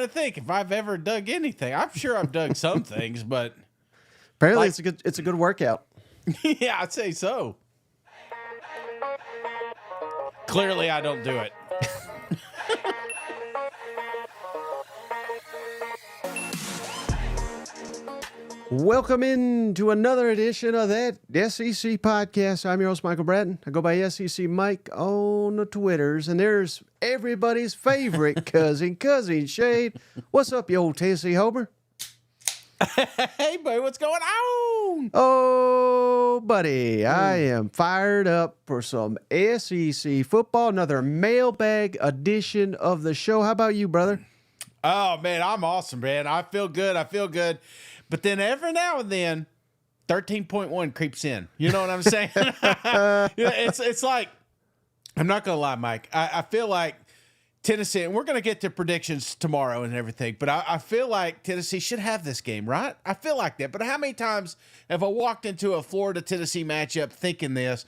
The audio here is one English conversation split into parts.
to think if I've ever dug anything. I'm sure I've dug some things, but apparently it's a good workout. Yeah, I'd say so. Clearly, I don't do it. Welcome into another edition of that SEC podcast. I'm your host, Michael Bratton. I go by SEC Mike on the Twitters, and there's everybody's favorite cousin Shade. What's up, you old Tennessee Homer? Hey, buddy, what's going on? Oh, buddy, I am fired up for some SEC football, another mailbag edition of the show. How about you, brother? Oh, man, I'm awesome, man. I feel good. But then every now and then, 13.1 creeps in. You know what I'm saying? It's like, I'm not going to lie, Mike. I feel like Tennessee, and we're going to get to predictions tomorrow and everything, but I feel like Tennessee should have this game, right? I feel like that. But how many times have I walked into a Florida-Tennessee matchup thinking this,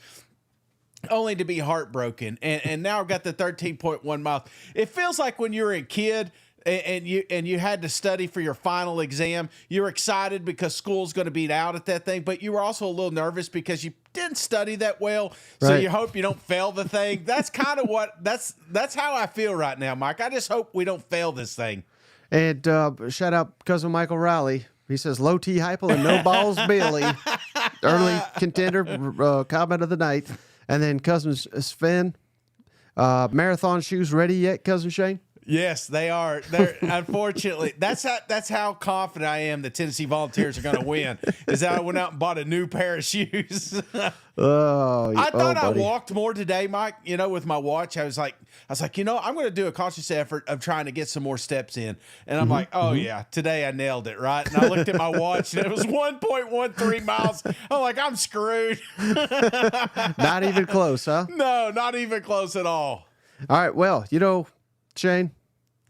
only to be heartbroken? And now I've got the 13.1 miles. It feels like when you were a kid and you had to study for your final exam, you're excited because school's going to be out at that thing, but you were also a little nervous because you didn't study that well, so right. You hope you don't fail the thing. That's kind of that's how I feel right now, Mike. I just hope we don't fail this thing. And shout out cousin Michael Riley. He says low T Heupel and no balls Billy. Early contender comment of the night. And then cousin Sven, marathon shoes ready yet, cousin Shane? Yes, they are. They're unfortunately that's how confident I am that Tennessee Volunteers are going to win. Is that I went out and bought a new pair of shoes. I thought I walked more today, Mike. You know, with my watch, I was like, you know, I'm going to do a conscious effort of trying to get some more steps in. And I'm like, oh yeah, today I nailed it, right? And I looked at my watch and it was 1.13 miles. I'm like, I'm screwed. Not even close, huh? No, not even close at all. All right, well, you know, Shane.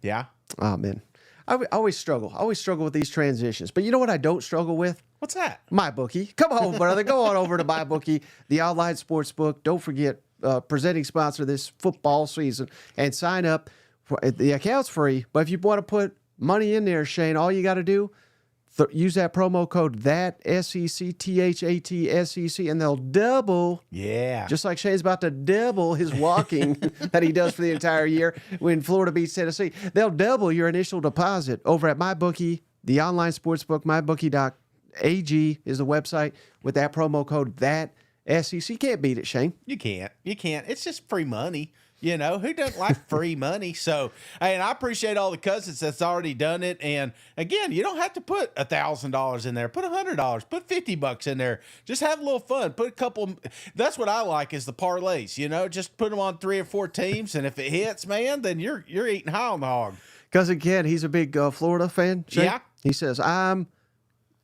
Yeah. Oh man, I always struggle with these transitions. But you know what I don't struggle with? What's that? MyBookie. Come on, brother. Go on over to MyBookie, the online sports book. Don't forget, presenting sponsor this football season, and sign up. The account's free, but if you want to put money in there, Shane, all you got to do, use that promo code that SEC THAT and they'll double. Yeah. Just like Shane's about to double his walking that he does for the entire year when Florida beats Tennessee. They'll double your initial deposit over at MyBookie, the online sportsbook. MyBookie.ag is the website with that promo code that SEC. Can't beat it, Shane. You can't. It's just free money. You know, who doesn't like free money? So, and I appreciate all the cousins that's already done it. And again, you don't have to put $1,000 in there. Put $100. Put $50 in there. Just have a little fun. Put a couple. That's what I like is the parlays. You know, just put them on 3 or 4 teams, and if it hits, man, then you're eating high on the hog. Cousin Ken, he's a big Florida fan. Shane? Yeah. He says, I'm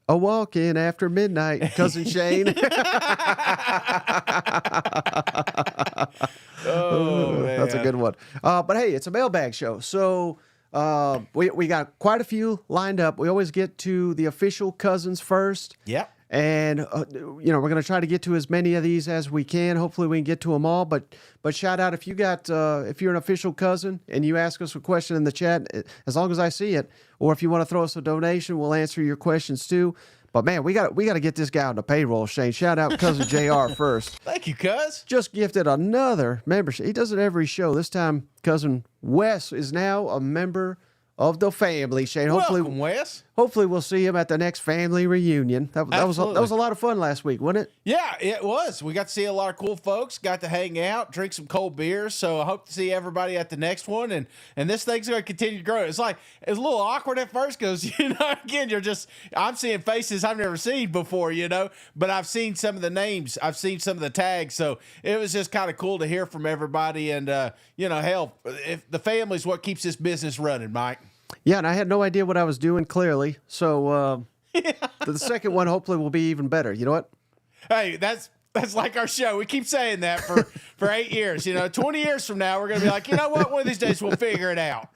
a walk-in after midnight, cousin Shane. Oh, man. That's a good one. But hey, it's a mailbag show. So we got quite a few lined up. We always get to the official cousins first. Yep. And, we're going to try to get to as many of these as we can. Hopefully we can get to them all. But shout out if you're an official cousin and you ask us a question in the chat, as long as I see it, or if you want to throw us a donation, we'll answer your questions too. But man, we got to get this guy on the payroll, Shane. Shout out cousin JR first. Thank you, cuz. Just gifted another membership. He does it every show. This time, cousin Wes is now a member of the family, Shane. Welcome, Wes. Hopefully we'll see him at the next family reunion. That was a lot of fun last week, wasn't it? Yeah, it was. We got to see a lot of cool folks, got to hang out, drink some cold beers. So I hope to see everybody at the next one. And this thing's going to continue to grow. It's a little awkward at first because, again, I'm seeing faces I've never seen before, but I've seen some of the names. I've seen some of the tags. So it was just kind of cool to hear from everybody. And, hell, if the family's what keeps this business running, Mike. Yeah, and I had no idea what I was doing, clearly. So the second one hopefully will be even better. You know what? Hey, that's like our show. We keep saying that for 8 years. 20 years from now, we're going to be like, you know what? One of these days we'll figure it out.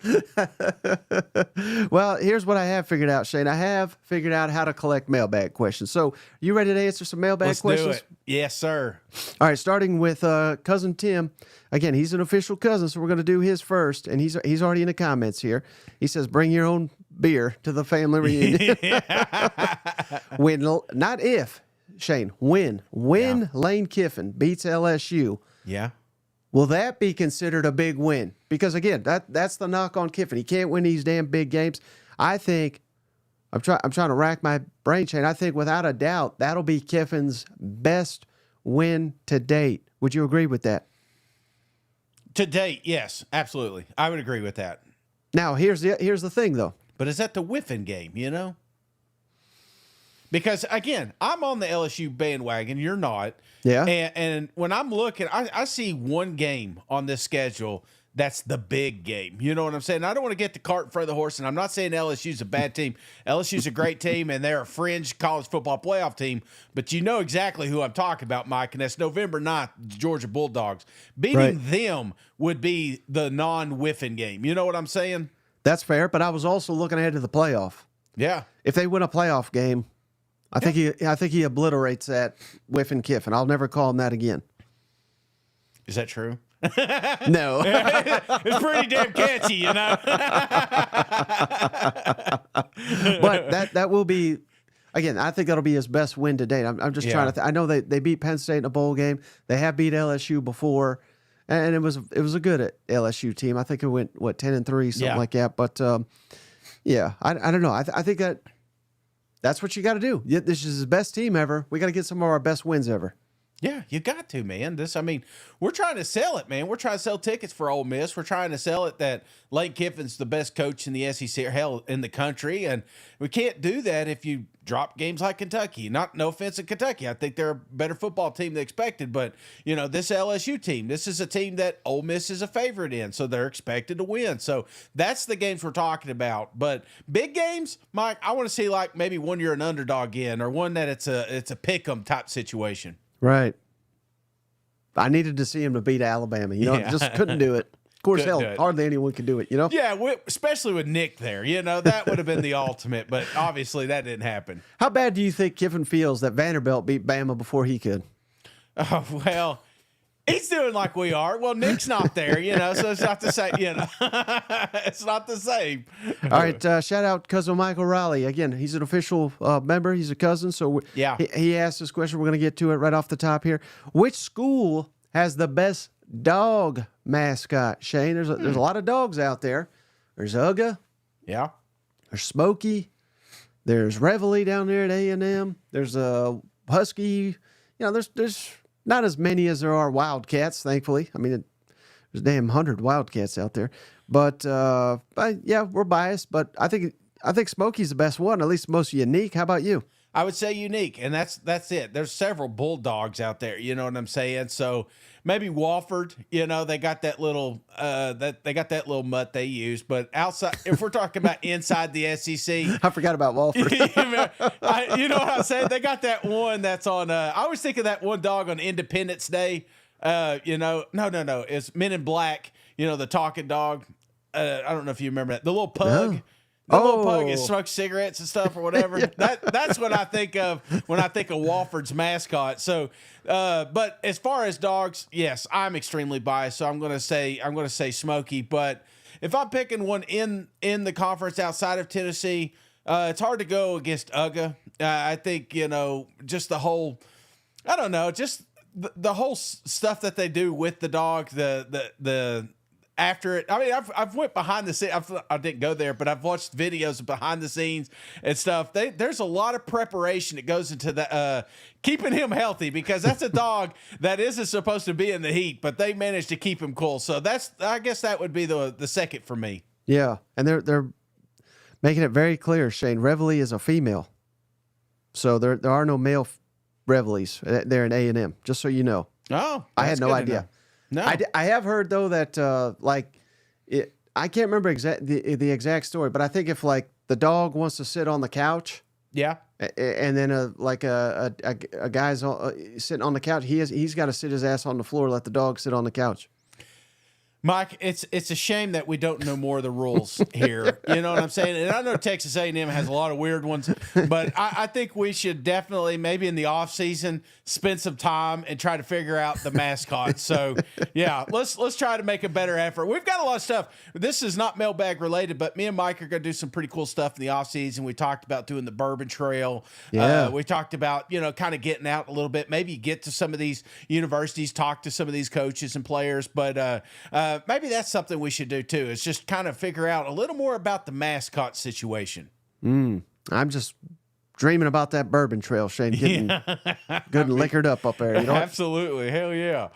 Well, here's what I have figured out, Shane. I have figured out how to collect mailbag questions. So you ready to answer some mailbag questions? Let's do it. Yes, sir. All right, starting with cousin Tim. Again, he's an official cousin, so we're going to do his first, and he's already in the comments here. He says, "Bring your own beer to the family reunion." When, not if, Shane. When Lane Kiffin beats LSU, yeah, will that be considered a big win? Because again, that's the knock on Kiffin. He can't win these damn big games. I think I'm trying to rack my brain, Shane. I think without a doubt that'll be Kiffin's best win to date. Would you agree with that? To date, yes, absolutely. I would agree with that. Now, here's the thing, though. But is that the Whiffin game, Because, again, I'm on the LSU bandwagon. You're not. Yeah. And when I'm looking, I see one game on this schedule that's the big game. You know what I'm saying? I don't want to get the cart in front of the horse, and I'm not saying LSU's a bad team. LSU's a great team, and they're a fringe college football playoff team, but you know exactly who I'm talking about, Mike, and that's November 9th, Georgia Bulldogs. Beating them would be the non-Whiffin game. You know what I'm saying? That's fair, but I was also looking ahead to the playoff. Yeah. If they win a playoff game, I think he obliterates that Whiffin Kiffin. I'll never call him that again. Is that true? No. It's pretty damn catchy, But that will be, again, I think that'll be his best win to date. I'm just trying to I know they beat Penn State in a bowl game. They have beat LSU before, and it was a good LSU team. I think it went 10-3, something like that. But I don't know. I think that's what you got to do. This is his best team ever. We got to get some of our best wins ever. Yeah, you got to, man. We're trying to sell it, man. We're trying to sell tickets for Ole Miss. We're trying to sell it that Lane Kiffin's the best coach in the SEC, or hell, in the country. And we can't do that if you drop games like Kentucky. No offense to Kentucky. I think they're a better football team than expected. But, this LSU team, this is a team that Ole Miss is a favorite in, so they're expected to win. So that's the games we're talking about. But big games, Mike, I want to see like maybe one you're an underdog in, or one that it's a pick-em type situation. Right. I needed to see him to beat Alabama. Just couldn't do it. Of course, hardly anyone could do it, Yeah, especially with Nick there. That would have been the ultimate, but obviously that didn't happen. How bad do you think Kiffin feels that Vanderbilt beat Bama before he could? Oh, well, he's doing like we are. Well, Nick's not there, so it's not the same, It's not the same. All right, shout out Cousin Michael Riley. Again, he's an official member. He's a cousin, so he asked this question. We're going to get to it right off the top here. Which school has the best dog mascot, Shane? There's a lot of dogs out there. There's Ugga. Yeah. There's Smokey. There's Reveille down there at A&M. There's a Husky. There's not as many as there are Wildcats, thankfully. I mean, there's damn 100 Wildcats out there. But yeah, we're biased. But I think Smokey's the best one, at least most unique. How about you? I would say unique, and that's it. There's several bulldogs out there, you know what I'm saying? So maybe Wofford, they got that little mutt they use. But outside, if we're talking about inside the SEC, I forgot about Wofford. You know what I'm saying? They got that one that's on. I always think of that one dog on Independence Day. No, it's Men in Black. The talking dog. I don't know if you remember that. The little pug. No. The little pug is smokes cigarettes and stuff or whatever. That's what I think of when I think of Wofford's mascot. So, but as far as dogs, yes, I'm extremely biased. So I'm going to say Smokey. But if I'm picking one in the conference outside of Tennessee, it's hard to go against Ugga. I think just the whole, I don't know, just the whole stuff that they do with the dog, the after it. I mean, I've went behind the scenes. I didn't go there, but I've watched videos of behind the scenes and stuff. There's a lot of preparation that goes into the keeping him healthy, because that's a dog that isn't supposed to be in the heat, but they managed to keep him cool. So I guess that would be the second for me. Yeah, and they're making it very clear, Shane. Reveille is a female, so there are no male Reveilles there in A&M. Just so you know. Oh, I had no idea. No, I have heard though that I can't remember the exact story, but I think if like the dog wants to sit on the couch, Yeah. And then a guy's sitting on the couch. He's got to sit his ass on the floor, let the dog sit on the couch. Mike, it's a shame that we don't know more of the rules here. You know what I'm saying? And I know Texas A&M has a lot of weird ones, but I think we should definitely, maybe in the off season, spend some time and try to figure out the mascot. So, yeah, let's try to make a better effort. We've got a lot of stuff. This is not Mailbag related, but me and Mike are going to do some pretty cool stuff in the off season. We talked about doing the Bourbon Trail. Yeah. We talked about, kind of getting out a little bit, maybe get to some of these universities, talk to some of these coaches and players, but maybe that's something we should do too. Is just kind of figure out a little more about the mascot situation. I'm just dreaming about that Bourbon Trail, Shane, getting good and liquored up there. You know, Absolutely, hell yeah.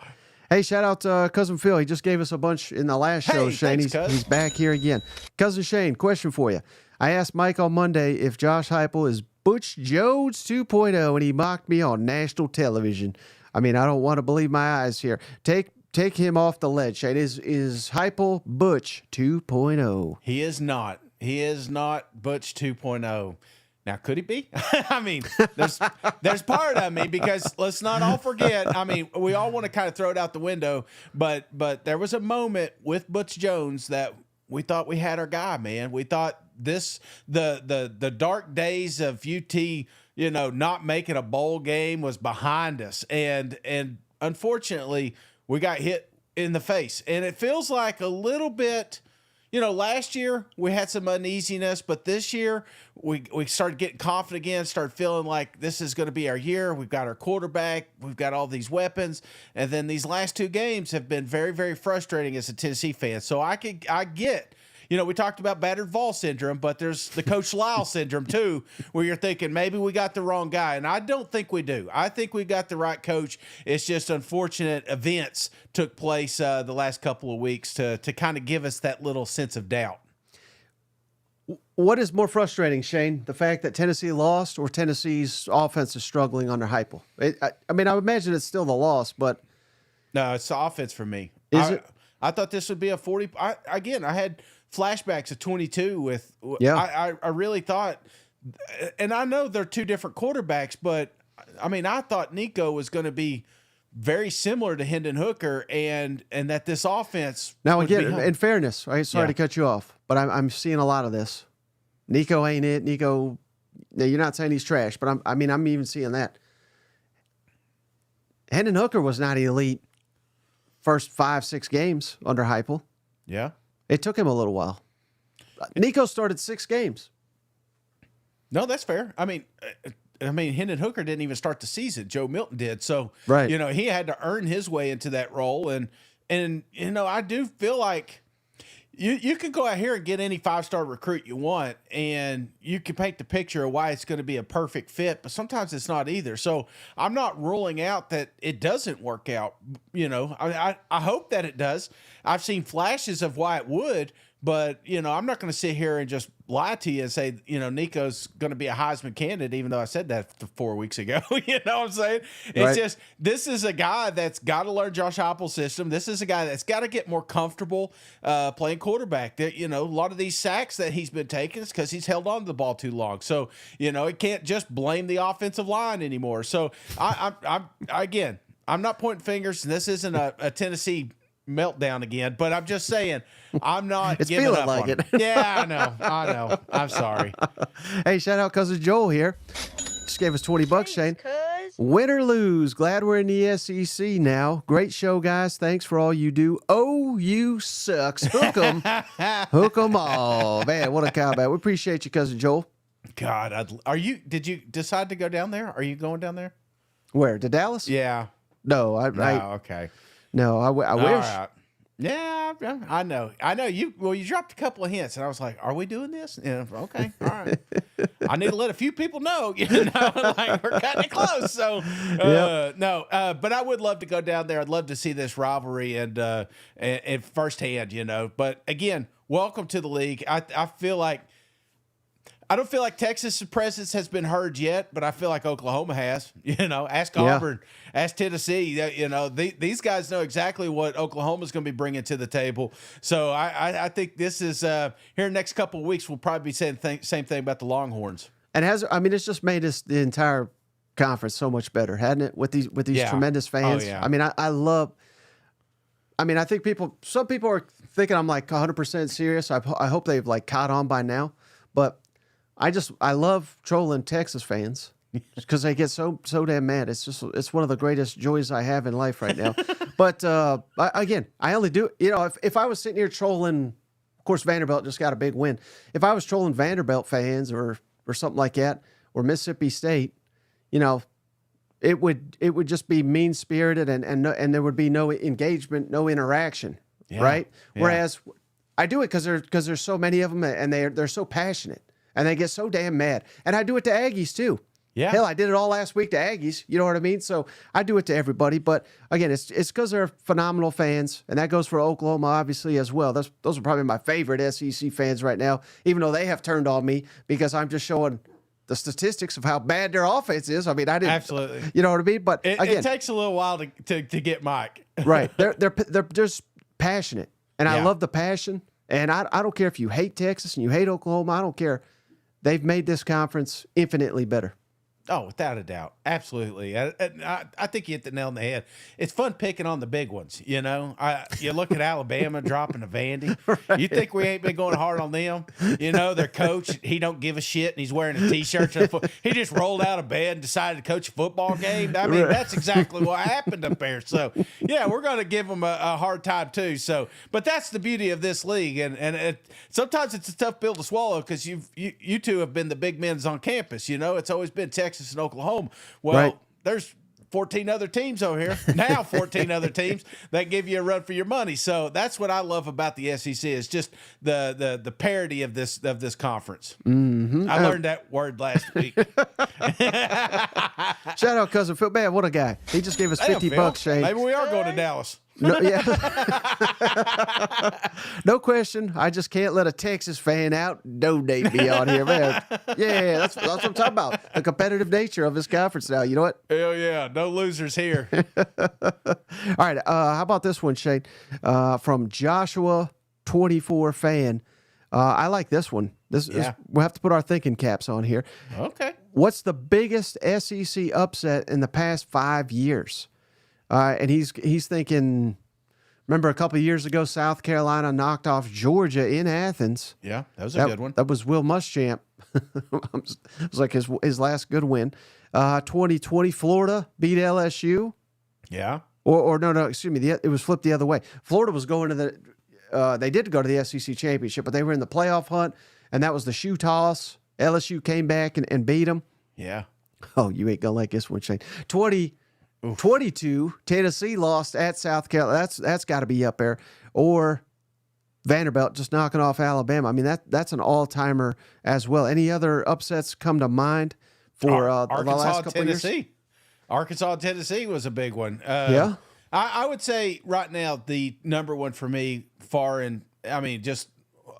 Hey, shout out to Cousin Phil. He just gave us a bunch in the last show, Shane. Thanks, he's back here again. Cousin Shane, question for you. I asked Mike on Monday if Josh Heupel is Butch Jones 2.0, and he mocked me on national television. I mean, I don't want to believe my eyes here. Take him off the ledge, Shane. Is Heupel Butch 2.0? He is not. He is not Butch 2.0. Now, could he be? I mean, there's part of me, because let's not all forget. I mean, we all want to kind of throw it out the window, but there was a moment with Butch Jones that we thought we had our guy, man. We thought the dark days of UT, not making a bowl game was behind us, and unfortunately, we got hit in the face. And it feels like a little bit, last year we had some uneasiness, but this year we started getting confident again, started feeling like this is going to be our year. We've got our quarterback. We've got all these weapons. And then these last two games have been very, very frustrating as a Tennessee fan. So I get, we talked about battered Vol syndrome, but there's the Coach Lyle syndrome too, where you're thinking maybe we got the wrong guy. And I don't think we do. I think we got the right coach. It's just unfortunate events took place the last couple of weeks to kind of give us that little sense of doubt. What is more frustrating, Shane? The fact that Tennessee lost, or Tennessee's offense is struggling under Heupel? I mean, I would imagine it's still the loss, but... No, it's the offense for me. Is it? I thought this would be a 40... I had flashbacks of 22 with... Yeah. I really thought... And I know they're two different quarterbacks, but, I mean, I thought Nico was going to be very similar to Hendon Hooker, and that this offense... Now, again, in fairness, right? Sorry to cut you off, but I'm seeing a lot of this. Nico ain't it. Nico, you're not saying he's trash, but I'm even seeing that. Hendon Hooker was not elite first 5-6 games under Heupel. Yeah. It took him a little while. Nico started 6 games. No, that's fair. I mean, Hendon Hooker didn't even start the season. Joe Milton did. So, right. He had to earn his way into that role. And I do feel like you can go out here and get any 5-star recruit you want, and you can paint the picture of why it's going to be a perfect fit, but sometimes it's not either. So I'm not ruling out that it doesn't work out. I hope that it does. I've seen flashes of why it would, but, I'm not going to sit here and just lie to you and say, Nico's going to be a Heisman candidate, even though I said that 4 weeks ago. You know what I'm saying? It's just, this is a guy that's got to learn Josh Heupel's system. This is a guy that's got to get more comfortable playing quarterback. That, a lot of these sacks that he's been taking is because he's held on to the ball too long. So, it can't just blame the offensive line anymore. So, I'm not pointing fingers, and this isn't a Tennessee meltdown again, but I'm just saying I'm not it's giving feeling up like on it. Yeah, I know. I'm sorry. Hey, shout out Cousin Joel here. Just gave us $20, Shane. Win or lose, glad we're in the SEC now. Great show, guys. Thanks for all you do. OU sucks. Hook 'em. Hook 'em all. Man, what a combat. We appreciate you, Cousin Joel. God, did you decide to go down there? Are you going down there? Where, to Dallas? Yeah. No, okay. No, I wish. Right. Yeah, I know. You dropped a couple of hints, and I was like, "Are we doing this?" Yeah, okay, all right. I need to let a few people know, like we're cutting it close. So, no, but I would love to go down there. I'd love to see this rivalry and firsthand, But again, welcome to the league. I feel like. I don't feel like Texas' presence has been heard yet, but I feel like Oklahoma has. Ask Auburn, ask Tennessee. These guys know exactly what Oklahoma's going to be bringing to the table. So I think this is here in the next couple of weeks. We'll probably be saying the same thing about the Longhorns. And it's just made the entire conference so much better, hadn't it? With these tremendous fans. Oh, yeah. I mean, I love. I mean, I think some people are thinking I'm like 100% serious. I hope they've like caught on by now, but I love trolling Texas fans because they get so damn mad. It's one of the greatest joys I have in life right now. But I only do, if I was sitting here trolling, of course, Vanderbilt just got a big win. If I was trolling Vanderbilt fans or something like that, or Mississippi State, it would just be mean spirited and there would be no engagement, no interaction, right? Yeah. Whereas I do it because there's so many of them and they're so passionate and they get so damn mad. And I do it to Aggies too. Yeah. Hell, I did it all last week to Aggies. You know what I mean? So I do it to everybody. But again, it's because they're phenomenal fans, and that goes for Oklahoma obviously as well. Those are probably my favorite SEC fans right now, even though they have turned on me because I'm just showing the statistics of how bad their offense is. I mean, I didn't absolutely. You know what I mean? But it takes a little while to get Mike. Right. They're just passionate, and I love the passion. And I don't care if you hate Texas and you hate Oklahoma. I don't care. They've made this conference infinitely better. Oh, without a doubt. Absolutely. I think you hit the nail on the head. It's fun picking on the big ones, You look at Alabama dropping to Vandy. Right. You think we ain't been going hard on them? Their coach, he don't give a shit, and he's wearing a T-shirt. He just rolled out of bed and decided to coach a football game. I mean, that's exactly what happened up there. So, yeah, we're going to give them a hard time too. So, but that's the beauty of this league. And sometimes it's a tough pill to swallow because you two have been the big men on campus. It's always been Texas and Oklahoma. Well, there's 14 other teams over here. Now 14 other teams that give you a run for your money. So that's what I love about the SEC is just the parity of this conference. Mm-hmm. I learned that word last week. Shout out cousin Phil. Man, what a guy. He just gave us $50, Shane. Maybe we are going to Dallas. No, yeah. No question. I just can't let a Texas fan out donate me on here, man. Yeah, that's what I'm talking about. The competitive nature of this conference now. You know what? Hell yeah. No losers here. All right. How about this one, Shane? From Joshua 24 fan. I like this one. We'll have to put our thinking caps on here. Okay. What's the biggest SEC upset in the past 5 years? And he's thinking, remember a couple of years ago, South Carolina knocked off Georgia in Athens. Yeah, that was a good one. That was Will Muschamp. It was like his last good win. 2020, Florida beat LSU. Yeah. Or no, excuse me. It was flipped the other way. Florida was going to they did go to the SEC championship, but they were in the playoff hunt, and that was the shoe toss. LSU came back and beat them. Yeah. Oh, you ain't gonna like this one, Shane. 22, Tennessee lost at South Carolina. That's got to be up there. Or Vanderbilt just knocking off Alabama. I mean, that's an all-timer as well. Any other upsets come to mind for the last couple of years? Arkansas, Tennessee was a big one. Yeah. I would say right now the number one for me, just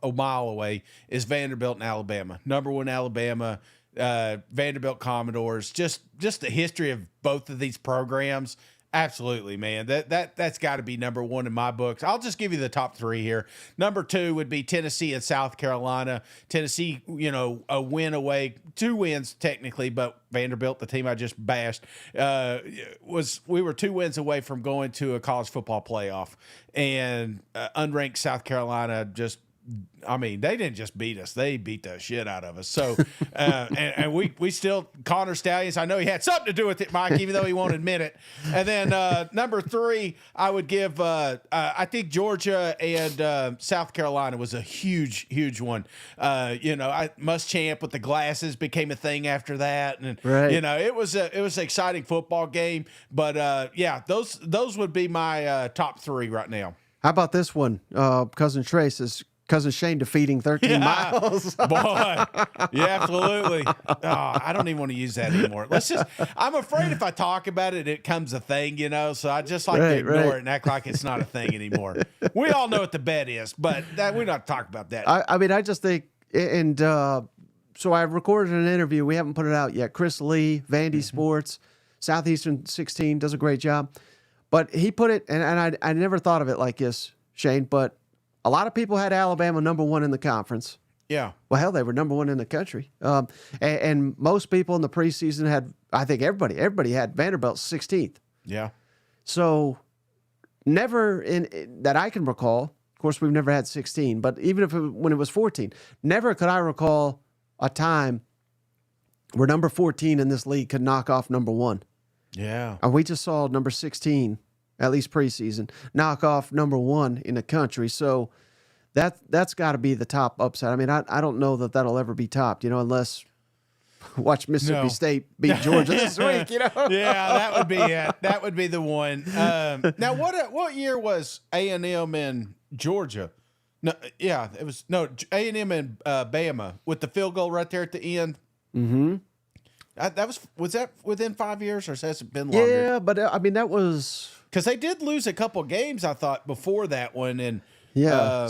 a mile away, is Vanderbilt and Alabama. Number one, Alabama. Vanderbilt Commodores, just the history of both of these programs. Absolutely, man. That's got to be number one in my books. I'll just give you the top three here. Number two would be Tennessee and South Carolina. Tennessee, a win away, 2 wins technically, but Vanderbilt, the team I just bashed, we were 2 wins away from going to a college football playoff, and unranked South Carolina they didn't just beat us; they beat the shit out of us. So, and we still Connor Stallions. I know he had something to do with it, Mike, even though he won't admit it. And then number 3, I would give. I think Georgia and South Carolina was a huge one. Muschamp with the glasses became a thing after that, and it was an exciting football game. But those would be my top 3 right now. How about this one? Cousin Trace is. Cousin Shane defeating 13 miles. Boy. Yeah, absolutely. Oh, I don't even want to use that anymore. I'm afraid if I talk about it, it becomes a thing, so I just like to ignore it and act like it's not a thing anymore. We all know what the bet is, but we're not talking about that. I just think, and so I recorded an interview. We haven't put it out yet. Chris Lee, Vandy Sports, Southeastern 16, does a great job. But he put it, and I never thought of it like this, Shane, but a lot of people had Alabama number 1 in the conference. Yeah. Well, hell, they were number one in the country. And most people in the preseason had, I think everybody had Vanderbilt 16th. Yeah. So never that I can recall, of course, we've never had 16, but even when it was 14, never could I recall a time where number 14 in this league could knock off number 1. Yeah. And we just saw number 16, at least preseason, knock off number 1 in the country. So that's got to be the top upside. I mean, I don't know that that'll ever be topped, unless watch Mississippi State beat Georgia this week, Yeah, that would be it. That would be the one. Now, what year was A&M and Georgia? No, yeah, it was A&M and Bama with the field goal right there at the end. Mm-hmm. Was that within 5 years, or has it been longer? Yeah, but I mean that was because they did lose a couple games, I thought, before that one, and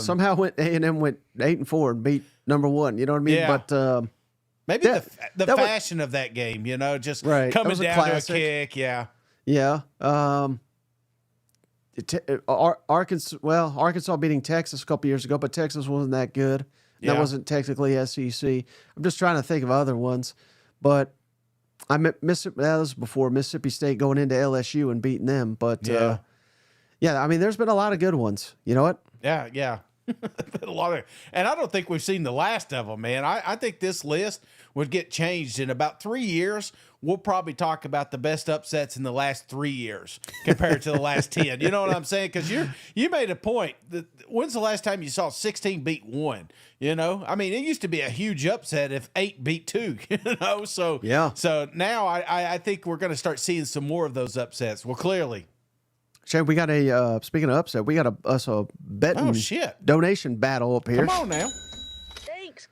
somehow A&M went 8-4 and beat number 1. You know what I mean? Yeah. But maybe the fashion of that game, just coming down to a kick. Yeah. Yeah. Arkansas beating Texas a couple years ago, but Texas wasn't that good. That wasn't technically SEC. I'm just trying to think of other ones, but I Mississippi. That was before Mississippi State going into LSU and beating them. But I mean, there's been a lot of good ones. You know what? Yeah. A lot of, and I don't think we've seen the last of them, man. I think this list would get changed in about 3 years. We'll probably talk about the best upsets in the last 3 years compared to the last 10. You know what I'm saying? Because you made a point. When's the last time you saw 16 beat 1? I mean, it used to be a huge upset if 8 beat 2. So yeah. So now I think we're going to start seeing some more of those upsets. Well, clearly. Shane, we got speaking of upset, we got a betting donation battle up here. Come on now. Thanks,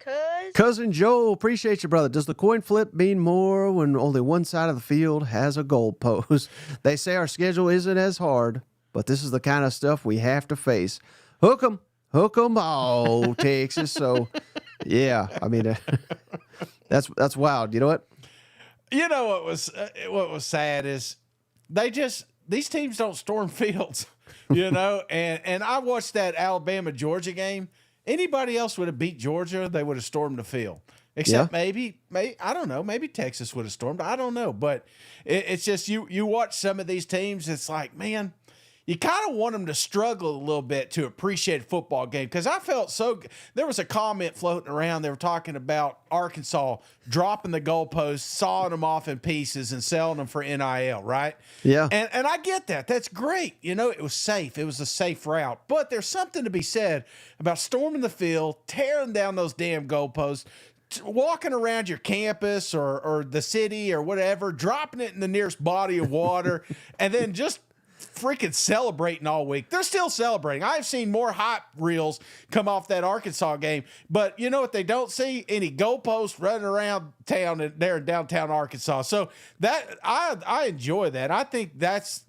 Cousin Joe, appreciate you, brother. Does the coin flip mean more when only one side of the field has a goal post? They say our schedule isn't as hard, but this is the kind of stuff we have to face. Hook 'em, oh, Texas. So, yeah, I mean, that's wild. You know what? What was sad is these teams don't storm fields, and I watched that Alabama-Georgia game. Anybody else would have beat Georgia, they would have stormed the field. Except maybe I don't know, maybe Texas would have stormed. I don't know, but it's just you watch some of these teams, it's like, man, you kind of want them to struggle a little bit to appreciate a football game. Because I felt there was a comment floating around. They were talking about Arkansas dropping the goalposts, sawing them off in pieces, and selling them for NIL, right? Yeah. And I get that. That's great. It was safe. It was a safe route. But there's something to be said about storming the field, tearing down those damn goalposts, walking around your campus or the city or whatever, dropping it in the nearest body of water, and then just freaking celebrating all week. They're still celebrating. I've seen more hype reels come off that Arkansas game, but you know what they don't see? Any goalposts running around town there in downtown Arkansas. So that I enjoy that. I think that's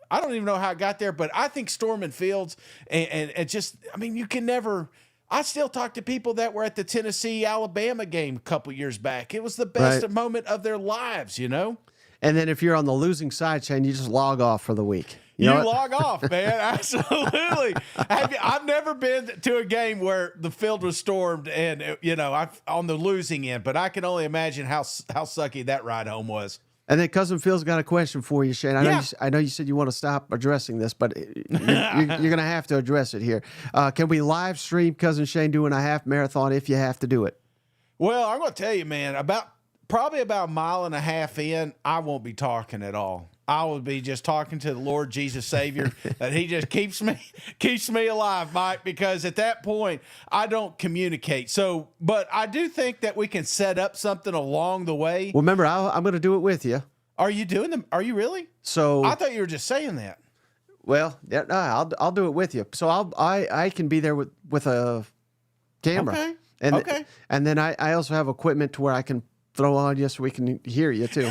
I don't even know how it got there, but I think storming fields and just, I mean, you can never. I still talk to people that were at the Tennessee-Alabama game a couple years back. It was the best moment of their lives, And then if you're on the losing side, Shane, you just log off for the week. You log off, man. Absolutely. I've never been to a game where the field was stormed and, I've on the losing end, but I can only imagine how sucky that ride home was. And then Cousin Phil's got a question for you, Shane. I know you said you want to stop addressing this, but you're going to have to address it here. Can we live stream Cousin Shane doing a half marathon if you have to do it? Well, I'm going to tell you, man, probably about a mile and a half in, I won't be talking at all. I will be just talking to the Lord Jesus Savior that He just keeps me alive, Mike, because at that point I don't communicate. So, but I do think that we can set up something along the way. Well, remember, I'm going to do it with you. Are you doing them? Are you really? So I thought you were just saying that. Well, yeah, no, I'll do it with you. So I can be there with a camera. Okay. And then I also have equipment to where I can throw on you so we can hear you too.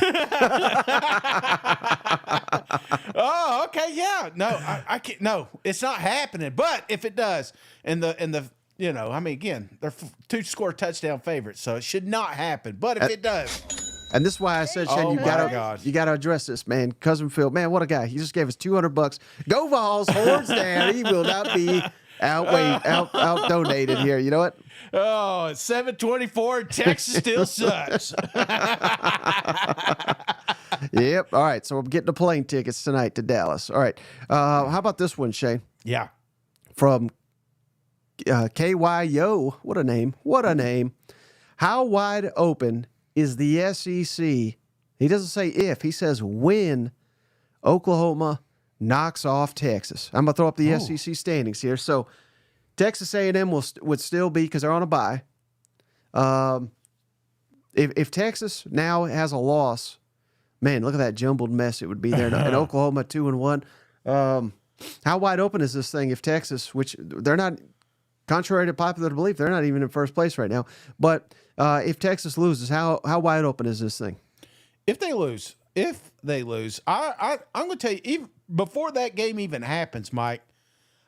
Oh, okay, yeah. No, I can't. No, it's not happening. But if it does, and the I mean, again, they're 2-score touchdown favorites, so it should not happen. But if it does, and this is why I said, Shane, you gotta address this, man. Cousin Phil, man, what a guy! He just gave us $200. Go Vols, horns down. He will not be out donated here. You know what? Oh, it's 7:24. Texas still sucks. Yep. All right. So I'm getting the plane tickets tonight to Dallas. All right. How about this one, Shane? Yeah. From KY Yo. What a name. What a name. How wide open is the SEC? He doesn't say if. He says when Oklahoma knocks off Texas. I'm going to throw up the SEC standings here. So Texas A&M would still be, because they're on a bye. If Texas now has a loss, man, look at that jumbled mess it would be there. And Oklahoma 2-1. How wide open is this thing if Texas, which they're not, contrary to popular belief, they're not even in first place right now. But if Texas loses, how wide open is this thing? If they lose, I'm going to tell you, even before that game even happens, Mike,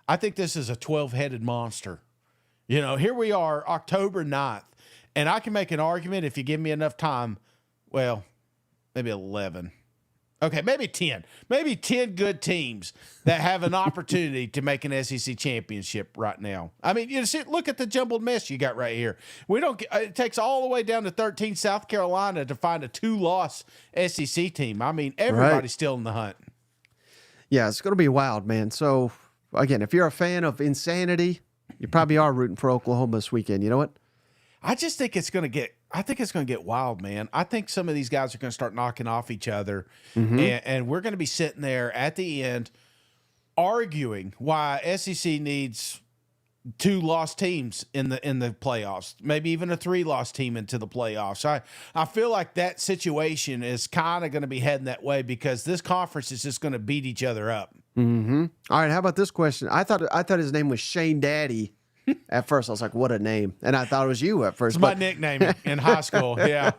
I think this is a 12-headed monster. You know, here we are, October 9th, and I can make an argument if you give me enough time. Well, maybe 11. Okay, maybe 10. Maybe 10 good teams that have an opportunity to make an SEC championship right now. I mean, you see, look at the jumbled mess you got right here. It takes all the way down to 13 South Carolina to find a 2-loss SEC team. I mean, everybody's still in the hunt. Yeah, it's going to be wild, man. So, again, if you're a fan of insanity, you probably are rooting for Oklahoma this weekend. You know what? I just think it's going to get wild, man. I think some of these guys are going to start knocking off each other, and we're going to be sitting there at the end arguing why SEC needs 2 lost teams in the playoffs, maybe even a 3-loss team into the playoffs. I feel like that situation is kind of going to be heading that way because this conference is just going to beat each other up. Mm-hmm. All right, how about this question? I thought his name was Shane Daddy. At first, I was like, what a name. And I thought it was you at first. It's my nickname in high school, yeah.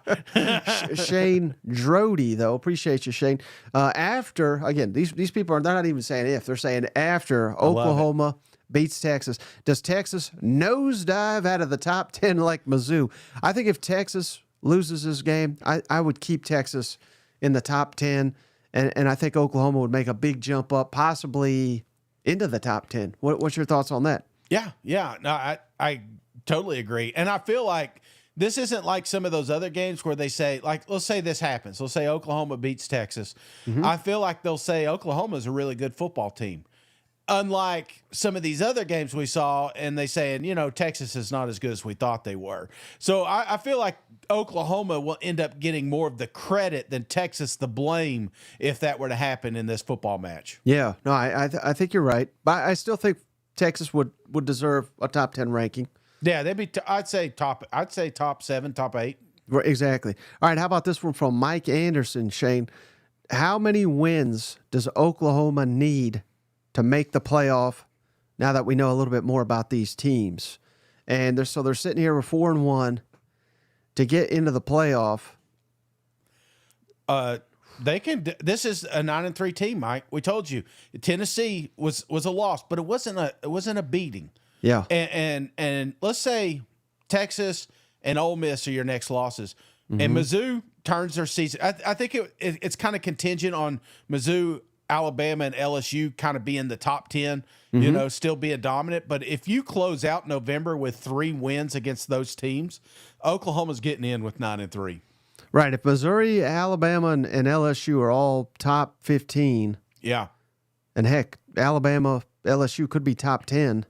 Shane Drody, though. Appreciate you, Shane. After, again, these people, they're not even saying if. They're saying after Oklahoma beats Texas. Does Texas nosedive out of the top 10 like Mizzou? I think if Texas loses this game, I would keep Texas in the top 10. And I think Oklahoma would make a big jump up, possibly into the top 10. What's your thoughts on that? Yeah. No, I totally agree. And I feel like this isn't like some of those other games where they say, like, let's say this happens. Let's say Oklahoma beats Texas. I feel like they'll say Oklahoma is a really good football team. Unlike some of these other games we saw, and they saying, Texas is not as good as we thought they were. So I feel like Oklahoma will end up getting more of the credit than Texas the blame if that were to happen in this football match. Yeah, no, I think you're right. But I still think Texas would deserve a top 10 ranking. Yeah, they'd be. I'd say top 7, top 8. Exactly. All right. How about this one from Mike Anderson, Shane? How many wins does Oklahoma need to make the playoff? Now that we know a little bit more about these teams, and they're sitting here with 4-1 to get into the playoff. They can. This is a 9-3 team, Mike. We told you Tennessee was a loss, but it wasn't a beating. Yeah. And let's say Texas and Ole Miss are your next losses, and Mizzou turns their season. I think it's kind of contingent on Mizzou, Alabama, and LSU kind of being the top 10. Still being dominant. But if you close out November with 3 wins against those teams, Oklahoma's getting in with 9-3. Right. If Missouri, Alabama, and LSU are all top 15. Yeah. And heck, Alabama, LSU could be top 10.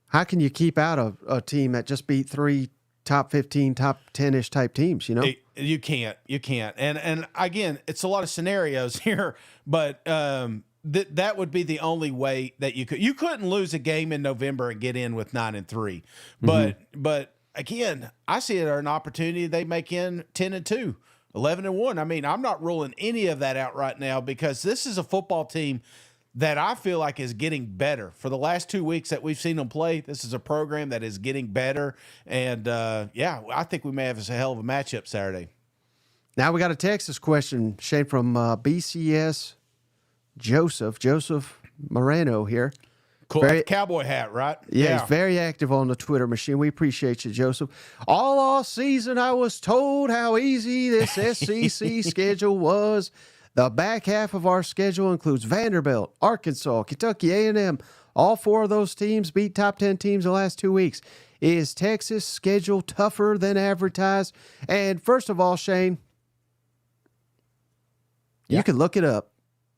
How can you keep out a team that just beat 3 top 15, top 10-ish type teams, You can't. And again, it's a lot of scenarios here, but that would be the only way that you could. You couldn't lose a game in November and get in with 9-3. But again, I see it as an opportunity. They make in 10-2, 11-1. I mean, I'm not ruling any of that out right now because this is a football team that I feel like is getting better. For the last 2 weeks that we've seen them play, this is a program that is getting better. And, I think we may have a hell of a matchup Saturday. Now we got a Texas question, Shane, from BCS Joseph Moreno here. Cool. Cowboy hat, right? Yeah, he's very active on the Twitter machine. We appreciate you, Joseph. All off season, I was told how easy this SEC schedule was. The back half of our schedule includes Vanderbilt, Arkansas, Kentucky A&M, All 4 of those teams beat top 10 teams the last 2 weeks. Is Texas' schedule tougher than advertised? And first of all, Shane, you can look it up.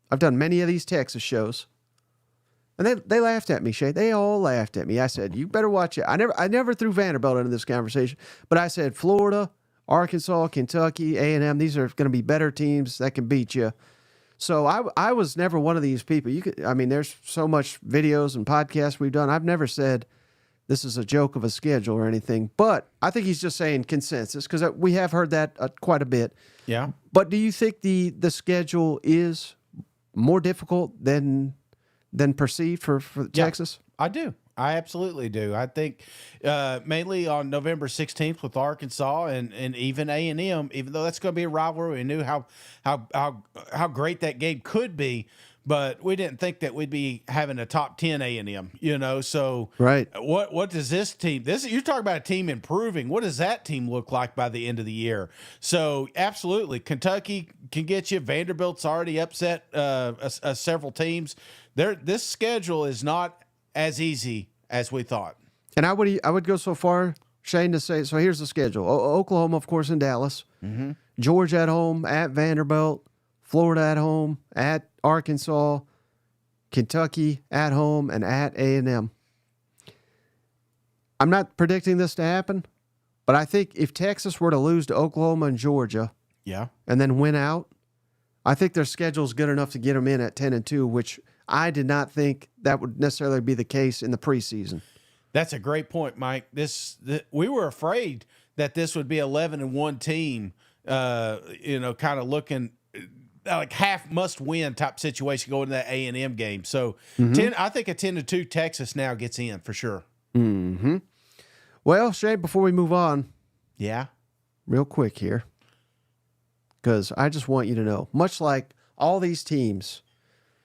I've done many of these Texas shows. And they laughed at me, Shane. They all laughed at me. I said, you better watch it. I never threw Vanderbilt into this conversation, but I said Florida, Arkansas, Kentucky, A&M, these are going to be better teams that can beat you. So I was never one of these people. There's so much videos and podcasts we've done. I've never said this is a joke of a schedule or anything, but I think he's just saying consensus because we have heard that quite a bit. Yeah. But do you think the schedule is more difficult than perceived for Texas? I do. I absolutely do. I think mainly on November 16th with Arkansas and even A&M, even though that's going to be a rivalry, we knew how great that game could be, but we didn't think that we'd be having a top 10 A&M, so right. What does this team, you're talking about a team improving. What does that team look like by the end of the year? So absolutely. Kentucky can get you. Vanderbilt's already upset several teams. This schedule is not as easy as we thought. And I would go so far, Shane, to say, so here's the schedule. Oklahoma, of course, in Dallas. Mm-hmm. Georgia at home, at Vanderbilt. Florida at home, at Arkansas. Kentucky at home, and at A&M. I'm not predicting this to happen, but I think if Texas were to lose to Oklahoma and Georgia, and then win out, I think their schedule's good enough to get them in at 10-2, which I did not think that would necessarily be the case in the preseason. That's a great point, Mike. We were afraid that this would be 11-1 team, kind of looking like half must-win type situation going to that A&M game. So I think a 10-2 Texas now gets in for sure. Mm-hmm. Well, Shane, before we move on, real quick here, because I just want you to know, much like all these teams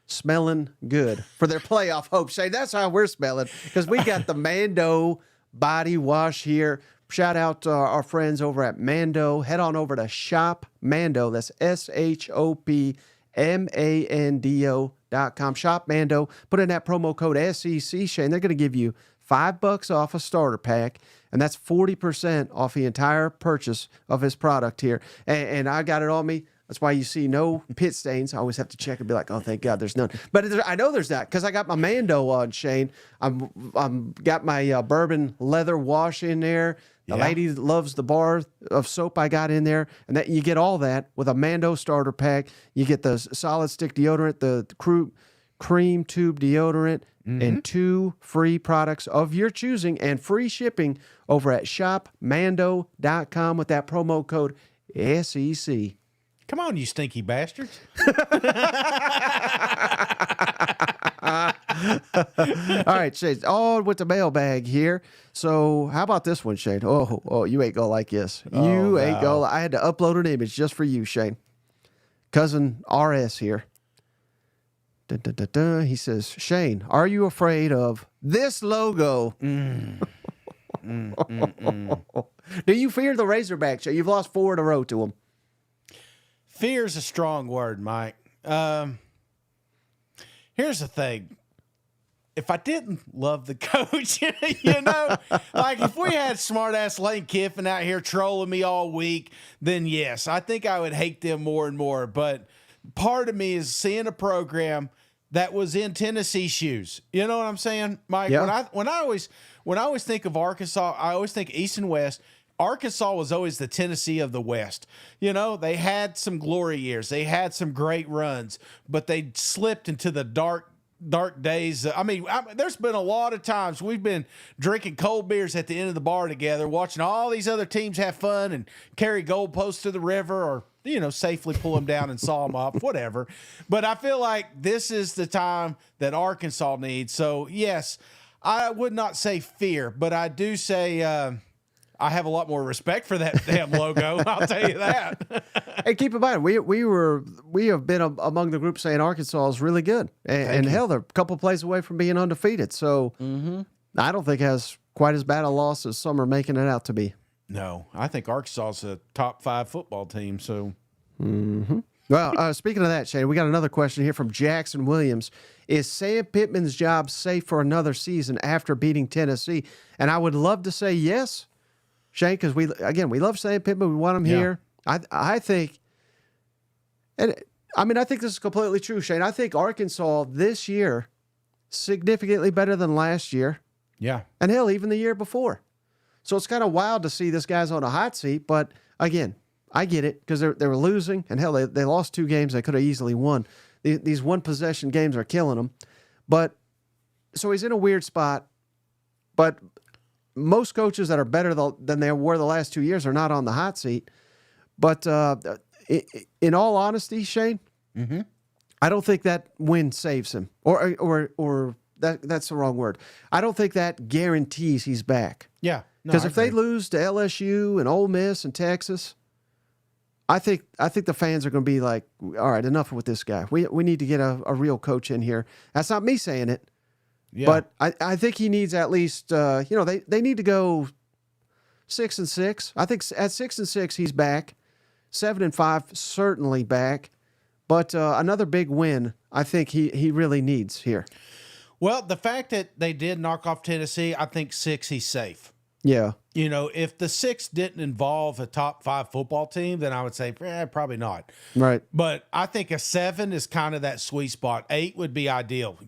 smelling good for their playoff hopes. Shane, that's how we're smelling because we got the Mando body wash here. Shout out to our friends over at Mando. Head on over to Shop Mando. That's ShopMando.com. Shop Mando. Put in that promo code SEC, Shane. They're going to give you $5 off a starter pack, and that's 40% off the entire purchase of his product here. And I got it on me. That's why you see no pit stains. I always have to check and be like, oh, thank God there's none. But I know there's not because I got my Mando on, Shane. I'm got my bourbon leather wash in there. The lady loves the bar of soap I got in there. And that you get all that with a Mando starter pack. You get the solid stick deodorant, the cream tube deodorant, and 2 free products of your choosing and free shipping over at shopmando.com with that promo code SEC. Come on, you stinky bastards. All right, Shane, on with the mailbag here. So how about this one, Shane? Oh, you ain't going to like this. I had to upload an image just for you, Shane. Cousin RS here. He says, Shane, are you afraid of this logo? Do you fear the Razorbacks? Shane? You've lost 4 in a row to them. Fear is a strong word, Mike. Here's the thing. If I didn't love the coach, like if we had smart-ass Lane Kiffin out here trolling me all week, then yes, I think I would hate them more and more. But part of me is seeing a program that was in Tennessee shoes. You know what I'm saying, Mike? Yeah. When I always think of Arkansas, I always think East and West. Arkansas was always the Tennessee of the West. They had some glory years. They had some great runs, but they slipped into the dark days. There's been a lot of times we've been drinking cold beers at the end of the bar together, watching all these other teams have fun and carry goalposts to the river or, safely pull them down and saw them off, whatever. But I feel like this is the time that Arkansas needs. So, yes, I would not say fear, but I do say I have a lot more respect for that damn logo. I'll tell you that. Hey, keep in mind, we have been among the group saying Arkansas is really good, and hell, they're a couple plays away from being undefeated. So I don't think it has quite as bad a loss as some are making it out to be. No, I think Arkansas is a top 5 football team. So Well, speaking of that, Shane, we got another question here from Jackson Williams. Is Sam Pittman's job safe for another season after beating Tennessee? And I would love to say yes, Shane, because we love Sam Pittman. We want him here. I think, and I mean, I think this is completely true, Shane. I think Arkansas this year significantly better than last year. Yeah. And hell, even the year before. So it's kind of wild to see this guy's on a hot seat. But again, I get it because they were losing. And hell, they lost 2 games they could have easily won. These one-possession games are killing them. But so he's in a weird spot. But most coaches that are better than they were the last 2 years are not on the hot seat. But in all honesty, Shane, I don't think that win saves him. Or that's the wrong word. I don't think that guarantees he's back. Yeah. Because if they lose to LSU and Ole Miss and Texas, I think the fans are going to be like, all right, enough with this guy. We need to get a real coach in here. That's not me saying it. Yeah. But I think he needs at least, they need to go 6-6. I think at 6-6, he's back. 7-5, certainly back. But another big win, I think he really needs here. Well, the fact that they did knock off Tennessee, I think 6, he's safe. Yeah. If the 6 didn't involve a top 5 football team, then I would say probably not. Right. But I think a 7 is kind of that sweet spot. 8 would be ideal.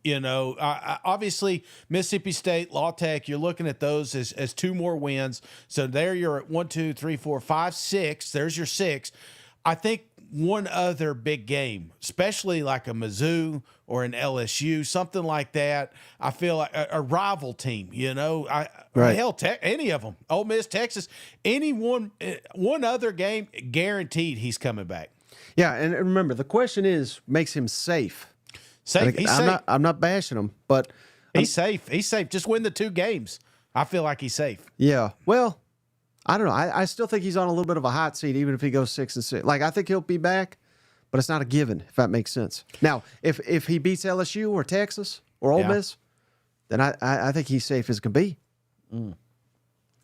Obviously Mississippi State, La Tech, you're looking at those as 2 more wins. So there you're at 1, 2, 3, 4, 5, 6. There's your 6. I think one other big game, especially like a Mizzou or an LSU, something like that. I feel like a rival team, right. Hell, any of them, Ole Miss, Texas, any one other game, guaranteed he's coming back. Yeah, and remember, the question is, makes him safe. Safe. He's safe. I'm not bashing him, but he's safe. He's safe. Just win the 2 games. I feel like he's safe. Yeah. Well, I don't know. I still think he's on a little bit of a hot seat, even if he goes 6-6. Like, I think he'll be back, but it's not a given, if that makes sense. Now, if he beats LSU or Texas or Ole Miss, then I think he's safe as can be.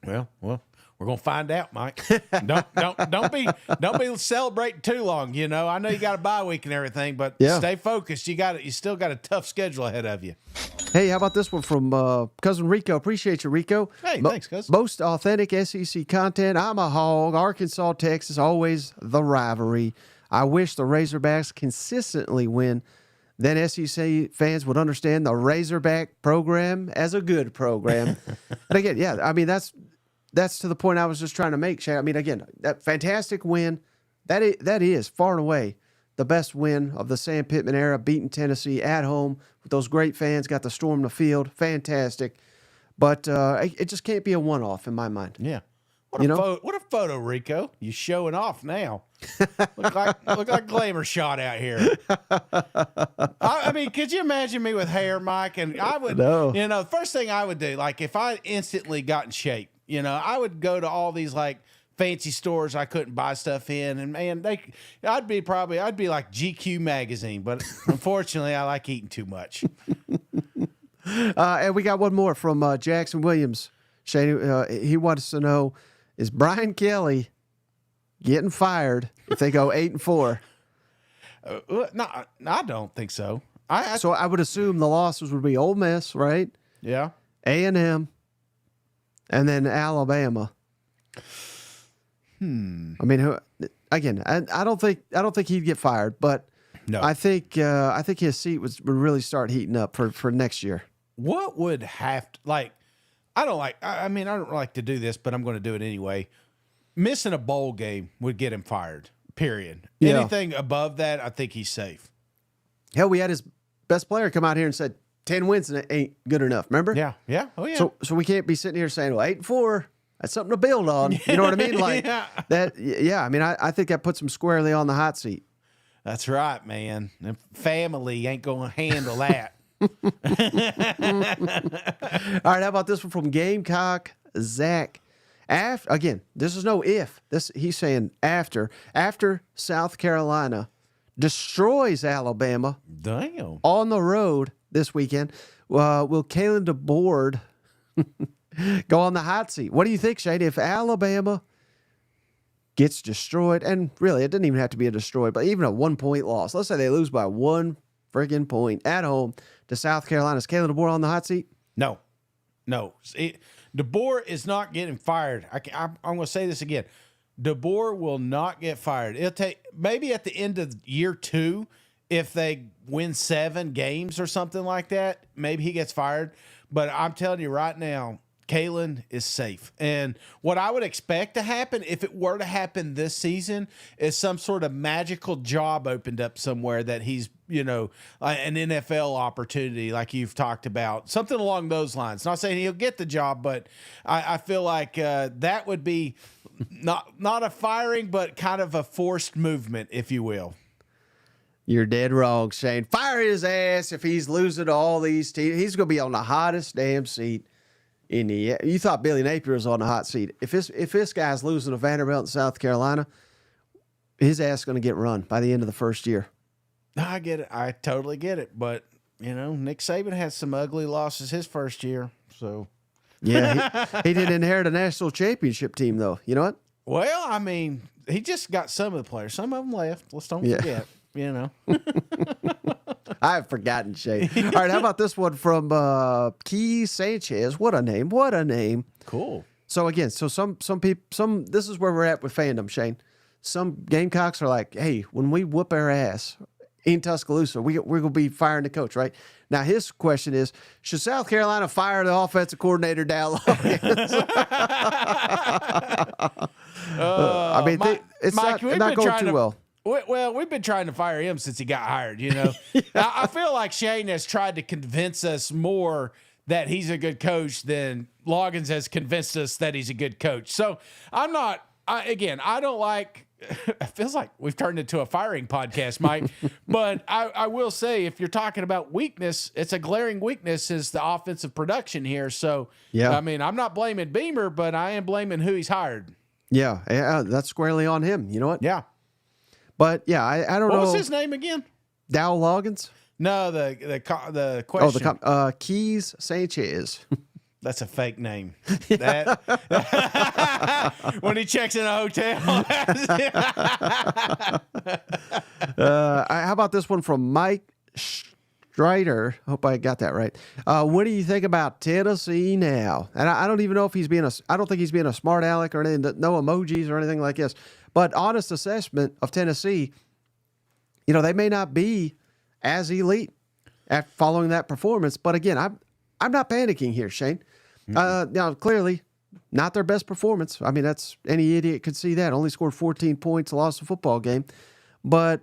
Well, we're gonna find out, Mike. Don't be celebrating too long. I know you got a bye week and everything, but stay focused. You still got a tough schedule ahead of you. Hey, how about this one from cousin Rico? Appreciate you, Rico. Hey, thanks, cousin. Most authentic SEC content. I'm a hog. Arkansas, Texas, always the rivalry. I wish the Razorbacks consistently win. Then SEC fans would understand the Razorback program as a good program. And again, I mean, that's to the point I was just trying to make, Shay. I mean, again, that fantastic win, that is far and away the best win of the Sam Pittman era, beating Tennessee at home with those great fans, got to storm the field. Fantastic. But it just can't be a one-off in my mind. Yeah. What a photo, Rico. You showing off now. Look like glamour shot out here. I mean, could you imagine me with hair, Mike? And I would, the first thing I would do, like if I instantly got in shape, I would go to all these like fancy stores I couldn't buy stuff in, and man, I'd be like GQ magazine, but unfortunately, I like eating too much. And we got one more from Jackson Williams. Shane, he wants to know: is Brian Kelly getting fired if they go 8-4? No, I don't think so. So I would assume the losses would be Ole Miss, right? Yeah. A&M, and then Alabama. I mean, again, I don't think he'd get fired, but no. I think his seat would really start heating up for next year. What would have to, like? I don't like to do this, but I'm going to do it anyway. Missing a bowl game would get him fired. Period. Yeah. Anything above that, I think he's safe. Hell, we had his best player come out here and said 10 wins and it ain't good enough. Remember? Yeah. Oh yeah. So we can't be sitting here saying, well, 8-4. That's something to build on. You know what I mean? Like that. Yeah. I mean, I think that puts him squarely on the hot seat. That's right, man. The family ain't going to handle that. All right. How about this one from Gamecock Zach? Again, this is no if. He's saying after South Carolina destroys Alabama. Damn. On the road this weekend, will Kalen DeBoer go on the hot seat? What do you think, Shane? If Alabama gets destroyed, and really, it didn't even have to be a destroyed, but even a 1-point loss. Let's say they lose by 1 friggin' point at home to South Carolina. Is Kalen DeBoer on the hot seat? No. DeBoer is not getting fired. I'm going to say this again. DeBoer will not get fired. It'll take maybe at the end of year 2, if they win 7 games or something like that, maybe he gets fired. But I'm telling you right now, Kalen is safe. And what I would expect to happen, if it were to happen this season, is some sort of magical job opened up somewhere that he's, an NFL opportunity like you've talked about. Something along those lines. Not saying he'll get the job, but I feel like that would be not a firing, but kind of a forced movement, if you will. You're dead wrong, Shane. Fire his ass if he's losing to all these teams. He's going to be on the hottest damn seat. You thought Billy Napier was on the hot seat. If this guy's losing to Vanderbilt in South Carolina, his ass is going to get run by the end of the first year. I get it. I totally get it. But, Nick Saban had some ugly losses his first year. So, yeah, he didn't inherit a national championship team, though. You know what? Well, he just got some of the players. Some of them left. Let's don't forget. I've forgotten, Shane. All right, how about this one from Key Sanchez? What a name! What a name! Cool. So again, some people, this is where we're at with fandom, Shane. Some Gamecocks are like, hey, when we whoop our ass in Tuscaloosa, we're gonna be firing the coach, right? Now his question is, should South Carolina fire the offensive coordinator Dowell Loggains? It's Mike, not going too well. Well, we've been trying to fire him since he got hired, Yeah. I feel like Shane has tried to convince us more that he's a good coach than Loggains has convinced us that he's a good coach. So I don't like, it feels like we've turned into a firing podcast, Mike. But I will say, if you're talking about weakness, it's a glaring weakness is the offensive production here. So, yeah. I'm not blaming Beamer, but I am blaming who he's hired. Yeah, that's squarely on him. You know what? Yeah. But yeah, I don't know. What was his name again? Dowell Loggains? No, the question. Keys Sanchez. That's a fake name. When he checks in a hotel. How about this one from Mike Strider? Hope I got that right. What do you think about Tennessee now? And I don't even know if I don't think he's being a smart aleck or anything. No emojis or anything like this. But honest assessment of Tennessee, they may not be as elite after following that performance. But again, I'm not panicking here, Shane. Now, clearly, not their best performance. That's any idiot could see that. Only scored 14 points, lost the football game. But,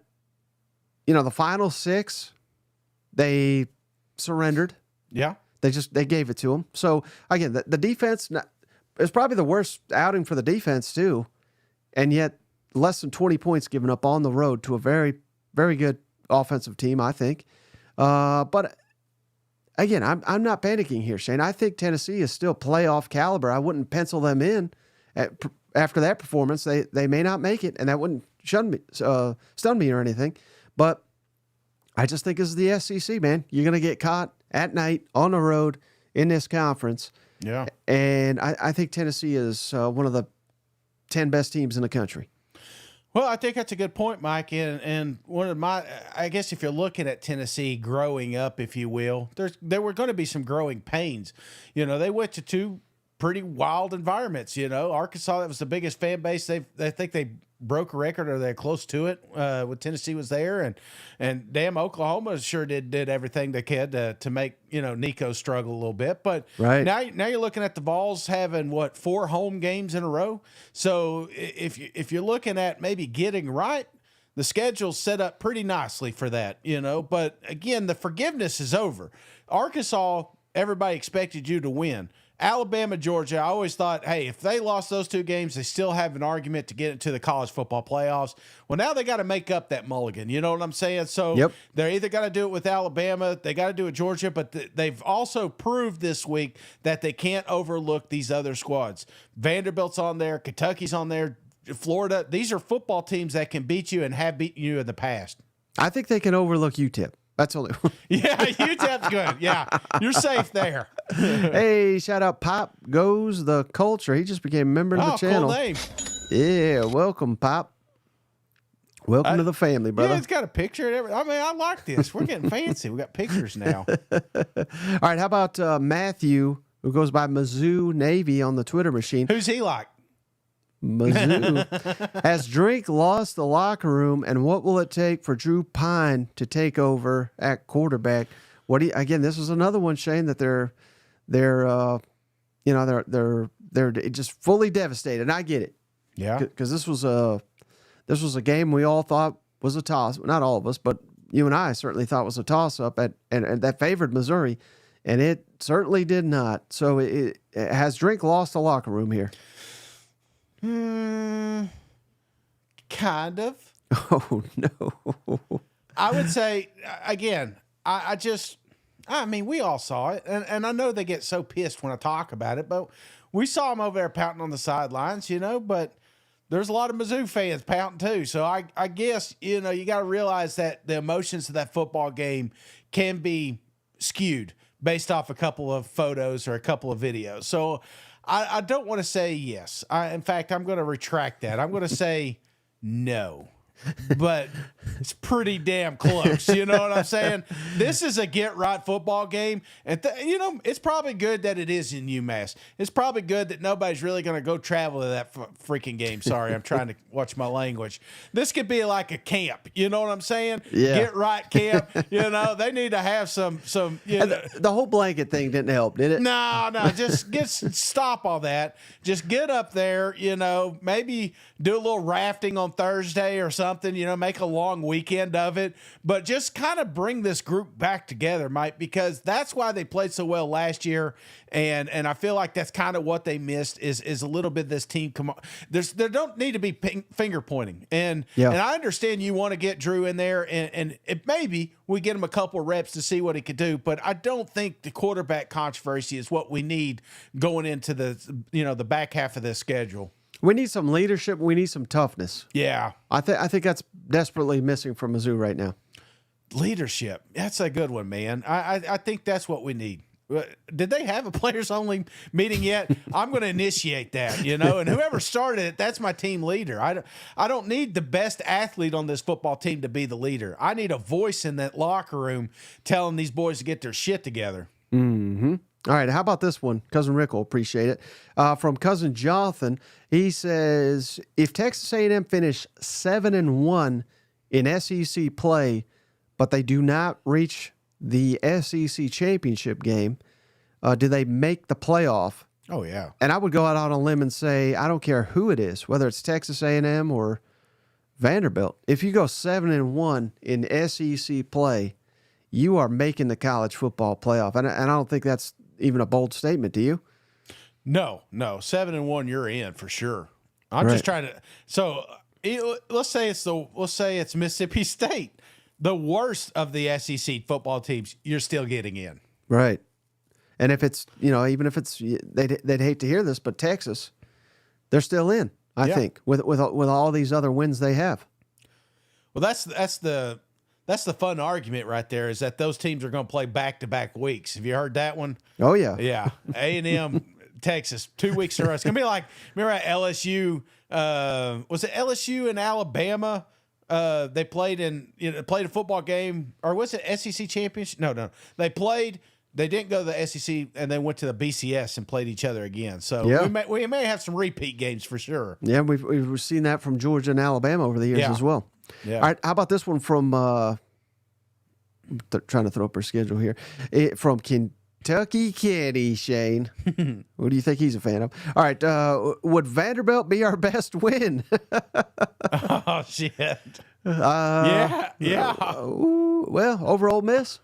the final 6, they surrendered. Yeah. They gave it to them. So, again, the defense is probably the worst outing for the defense, too. And yet, less than 20 points given up on the road to a very, very good offensive team, I think. But again, I'm not panicking here, Shane. I think Tennessee is still playoff caliber. I wouldn't pencil them in after that performance. They may not make it, and that wouldn't stun me or anything. But I just think this is the SEC, man. You're going to get caught at night on the road in this conference. Yeah. And I think Tennessee is one of the 10 best teams in the country. Well, I think that's a good point, Mike. And one of I guess if you're looking at Tennessee growing up, if you will, there were going to be some growing pains. They went to 2 pretty wild environments. Arkansas, that was the biggest fan base. I think they broke a record, or they're close to it when Tennessee was there, and damn, Oklahoma sure did everything they could to make Nico struggle a little bit. But right now you're looking at the Vols having 4 home games in a row. So if you're looking at maybe getting right, the schedule's set up pretty nicely for that. But again, the forgiveness is over. Arkansas, everybody expected you to win. Alabama, Georgia, I always thought, hey, if they lost those 2 games, they still have an argument to get into the college football playoffs. Well, now they got to make up that mulligan. You know what I'm saying? So They're either got to do it with Alabama, they got to do it with Georgia, but they've also proved this week that they can't overlook these other squads. Vanderbilt's on there, Kentucky's on there, Florida. These are football teams that can beat you and have beaten you in the past. I think they can overlook UTEP. That's only one. Yeah, UTEP's good. Yeah, you're safe there. Hey, shout out Pop Goes the Culture. He just became a member of the channel. Cool name. Yeah, welcome, Pop. Welcome to the family, brother. Yeah, it's got a picture and everything. I mean, I like this. We're getting fancy. We got pictures now. All right, how about Matthew, who goes by Mizzou Navy on the Twitter machine? Who's he like? Mizzou. Has Drink lost the locker room, and what will it take for Drew Pine to take over at quarterback? Again, this is another one, Shane, that they're just fully devastated. And I get it. Yeah. Because this was a game we all thought was a toss. Not all of us, but you and I certainly thought was a toss-up and that favored Missouri, and it certainly did not. So has Drink lost the locker room here? Kind of. Oh, no. I would say, again, I mean, we all saw it, and I know they get so pissed when I talk about it, but we saw them over there pouting on the sidelines, but there's a lot of Mizzou fans pouting too. So I guess, you got to realize that the emotions of that football game can be skewed based off a couple of photos or a couple of videos. So I don't want to say yes. In fact, I'm going to retract that. I'm going to say no. But it's pretty damn close. You know what I'm saying? This is a get-right football game. And, it's probably good that it is in UMass. It's probably good that nobody's really going to go travel to that freaking game. Sorry, I'm trying to watch my language. This could be like a camp. You know what I'm saying? Yeah. Get-right camp. They need to have some. The whole blanket thing didn't help, did it? No, just stop all that. Just get up there, maybe do a little rafting on Thursday or something, make a long weekend of it, but just kind of bring this group back together, Mike, because that's why they played so well last year. And I feel like that's kind of what they missed is a little bit of this team. There don't need to be finger pointing. And I understand you want to get Drew in there and maybe we get him a couple of reps to see what he could do, but I don't think the quarterback controversy is what we need going into the back half of this schedule. We need some leadership. We need some toughness. Yeah. I think that's desperately missing from Mizzou right now. Leadership. That's a good one, man. I think that's what we need. Did they have a players-only meeting yet? I'm going to initiate that, and whoever started it, that's my team leader. I don't need the best athlete on this football team to be the leader. I need a voice in that locker room telling these boys to get their shit together. Mm-hmm. All right, how about this one? Cousin Rick will appreciate it. From Cousin Jonathan, he says, if Texas A&M finish 7-1 in SEC play, but they do not reach the SEC championship game, do they make the playoff? Oh, yeah. And I would go out on a limb and say, I don't care who it is, whether it's Texas A&M or Vanderbilt. If you go 7-1 in SEC play, you are making the college football playoff. And I don't think that's even a bold statement, do you? No. 7-1, you're in for sure. I'm just trying to. So let's say it's Mississippi State, the worst of the SEC football teams. You're still getting in, right? And if it's even if it's they'd hate to hear this, but Texas, they're still in. I think with all these other wins they have. Well, that's the fun argument right there, is that those teams are going to play back-to-back weeks. Have you heard that one? Oh, yeah. Yeah. A&M, Texas, 2 weeks in a row. It's going to be like, remember at LSU, was it LSU and Alabama? They played played a football game, or was it SEC championship? No. They didn't go to the SEC, and they went to the BCS and played each other again. So we may have some repeat games for sure. Yeah, we've seen that from Georgia and Alabama over the years as well. Yeah. All right, how about this one from trying to throw up her schedule here. From Kentucky Kenny, Shane. What do you think he's a fan of? All right, would Vanderbilt be our best win? Oh, shit. Yeah. Well, over Ole Miss?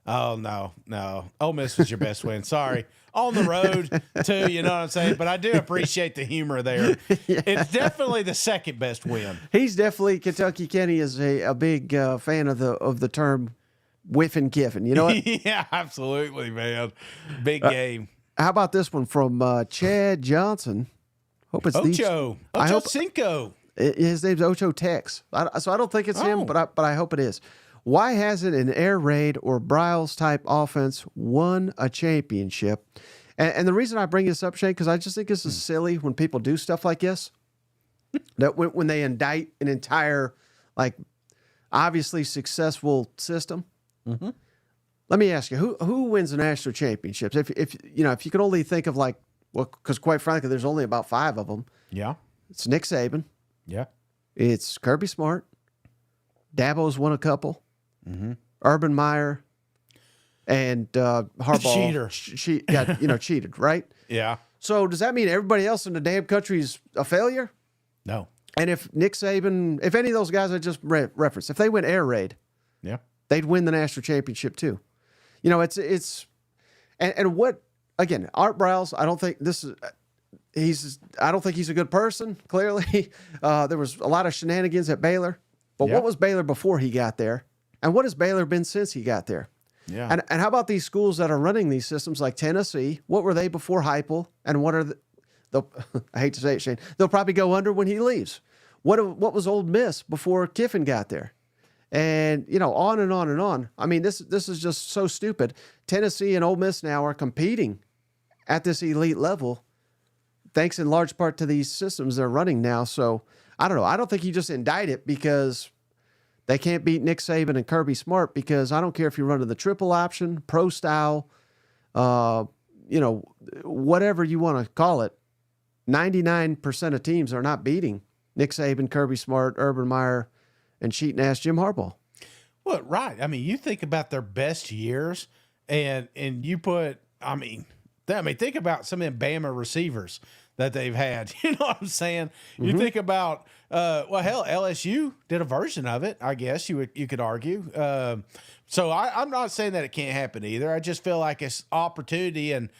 Oh, no. Ole Miss was your best win. Sorry. On the road, too, you know what I'm saying? But I do appreciate the humor there. Yeah. It's definitely the second best win. He's definitely, Kentucky Kenny is a big fan of the term Whiffin Kiffin. You know what? Yeah, absolutely, man. Big game. How about this one from Chad Johnson? Hope it's Ocho Cinco. His name's Ocho Tex. So I don't think it's him, but I hope it is. Why hasn't an air raid or Bryles-type offense won a championship? And the reason I bring this up, Shane, because I just think this is silly when people do stuff like this. that when they indict an entire, like, obviously successful system. Mm-hmm. Let me ask you, who wins the national championships? If you can only think of, like, well, because quite frankly, there's only about 5 of them. Yeah. It's Nick Saban. Yeah. It's Kirby Smart. Dabo's won a couple. Mm-hmm. Urban Meyer and Harbaugh. Cheater. Cheated, right? Yeah. So does that mean everybody else in the damn country's a failure? No. And if Nick Saban, if any of those guys I just referenced, if they went air raid, yeah, they'd win the national championship too. And what, again, Art Briles, I don't think he's a good person, clearly. There was a lot of shenanigans at Baylor. But what was Baylor before he got there? And what has Baylor been since he got there? Yeah. And how about these schools that are running these systems like Tennessee? What were they before Heupel? And what are I hate to say it, Shane, they'll probably go under when he leaves. What was Ole Miss before Kiffin got there? And, on and on and on. I mean, this is just so stupid. Tennessee and Ole Miss now are competing at this elite level, thanks in large part to these systems they're running now. So, I don't know. I don't think you just indict it because they can't beat Nick Saban and Kirby Smart, because I don't care if you're running the triple option, pro style, whatever you want to call it. 99% of teams are not beating Nick Saban, Kirby Smart, Urban Meyer, and cheating ass Jim Harbaugh. Well, right. I mean, you think about their best years, and you put, think about some of them Bama receivers that they've had. You know what I'm saying? Mm-hmm. You think about, LSU did a version of it, I guess you could argue. So I'm not saying that it can't happen either. I just feel like it's opportunity, and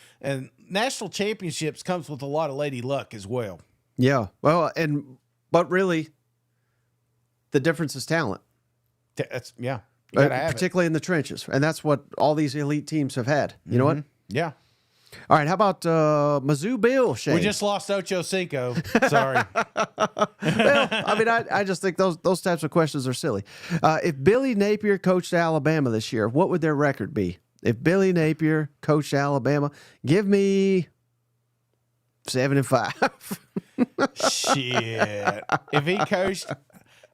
national championships comes with a lot of lady luck as well. Yeah. Well, but really, the difference is talent. That's, yeah. You gotta have particularly in the trenches. And that's what all these elite teams have had. You know what? Yeah. All right, how about Mizzou Bill, Shane? We just lost Ocho Cinco. Sorry. Well, I just think those types of questions are silly. If Billy Napier coached Alabama this year, what would their record be? If Billy Napier coached Alabama, give me 7-5. Shit. If he coached,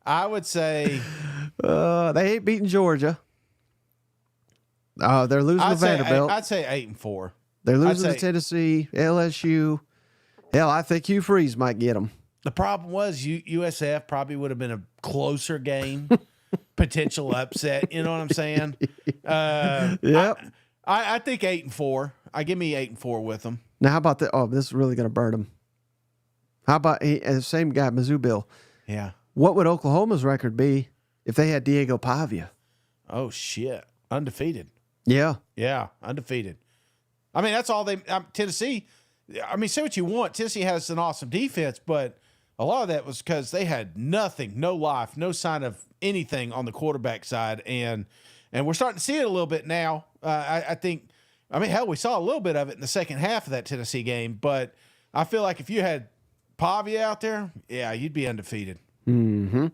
I would say they ain't beating Georgia. They're losing to Vanderbilt. I'd say 8-4. They're losing to Tennessee, LSU. Hell, I think Hugh Freeze might get them. The problem was USF probably would have been a closer game, potential upset. You know what I'm saying? Yep. I think 8-4. Give me 8-4 with them. Now, how about that? Oh, this is really going to burn them. How about the same guy, Mizzou Bill? Yeah. What would Oklahoma's record be if they had Diego Pavia? Oh, shit. Undefeated. Yeah. Yeah, undefeated. That's all they Tennessee. Say what you want. Tennessee has an awesome defense, but a lot of that was because they had nothing, no life, no sign of anything on the quarterback side, and we're starting to see it a little bit now. I think. Hell, we saw a little bit of it in the second half of that Tennessee game, but I feel like if you had Pavia out there, yeah, you'd be undefeated. Mm-hmm.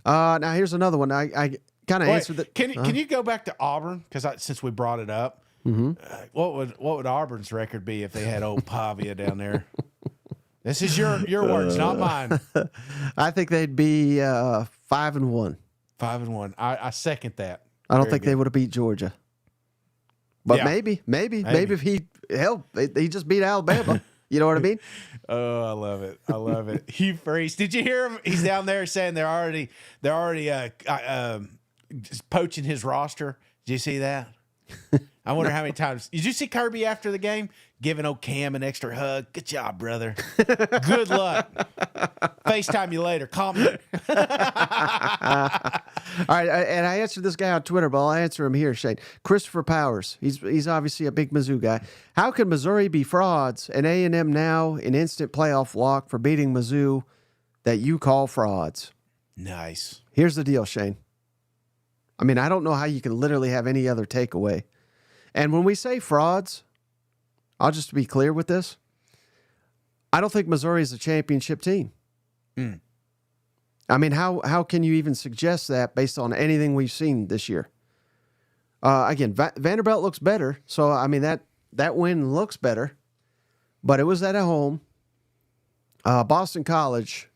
Now here's another one. I kind of answered that. Can you go back to Auburn? Because since we brought it up. Mm-hmm. What would Auburn's record be if they had old Pavia down there? This is your words, not mine. I think they'd be 5-1. 5-1. I second that. I don't think they would have beat Georgia, but maybe if he just beat Alabama. You know what I mean? Oh, I love it. I love it. Hugh Freeze. Did you hear him? He's down there saying they're already poaching his roster. Did you see that? I wonder how many times. Did you see Kirby after the game giving old Cam an extra hug? Good job, brother. Good luck. FaceTime you later. Comment. All right, and I answered this guy on Twitter, but I'll answer him here, Shane. Christopher Powers. He's obviously a big Mizzou guy. How can Missouri be frauds and A&M now an instant playoff lock for beating Mizzou that you call frauds? Nice. Here's the deal, Shane. I don't know how you can literally have any other takeaway. And when we say frauds, I'll just be clear with this. I don't think Missouri is a championship team. Mm. How can you even suggest that based on anything we've seen this year? Again, Vanderbilt looks better. So, that win looks better. But it was at home. Boston College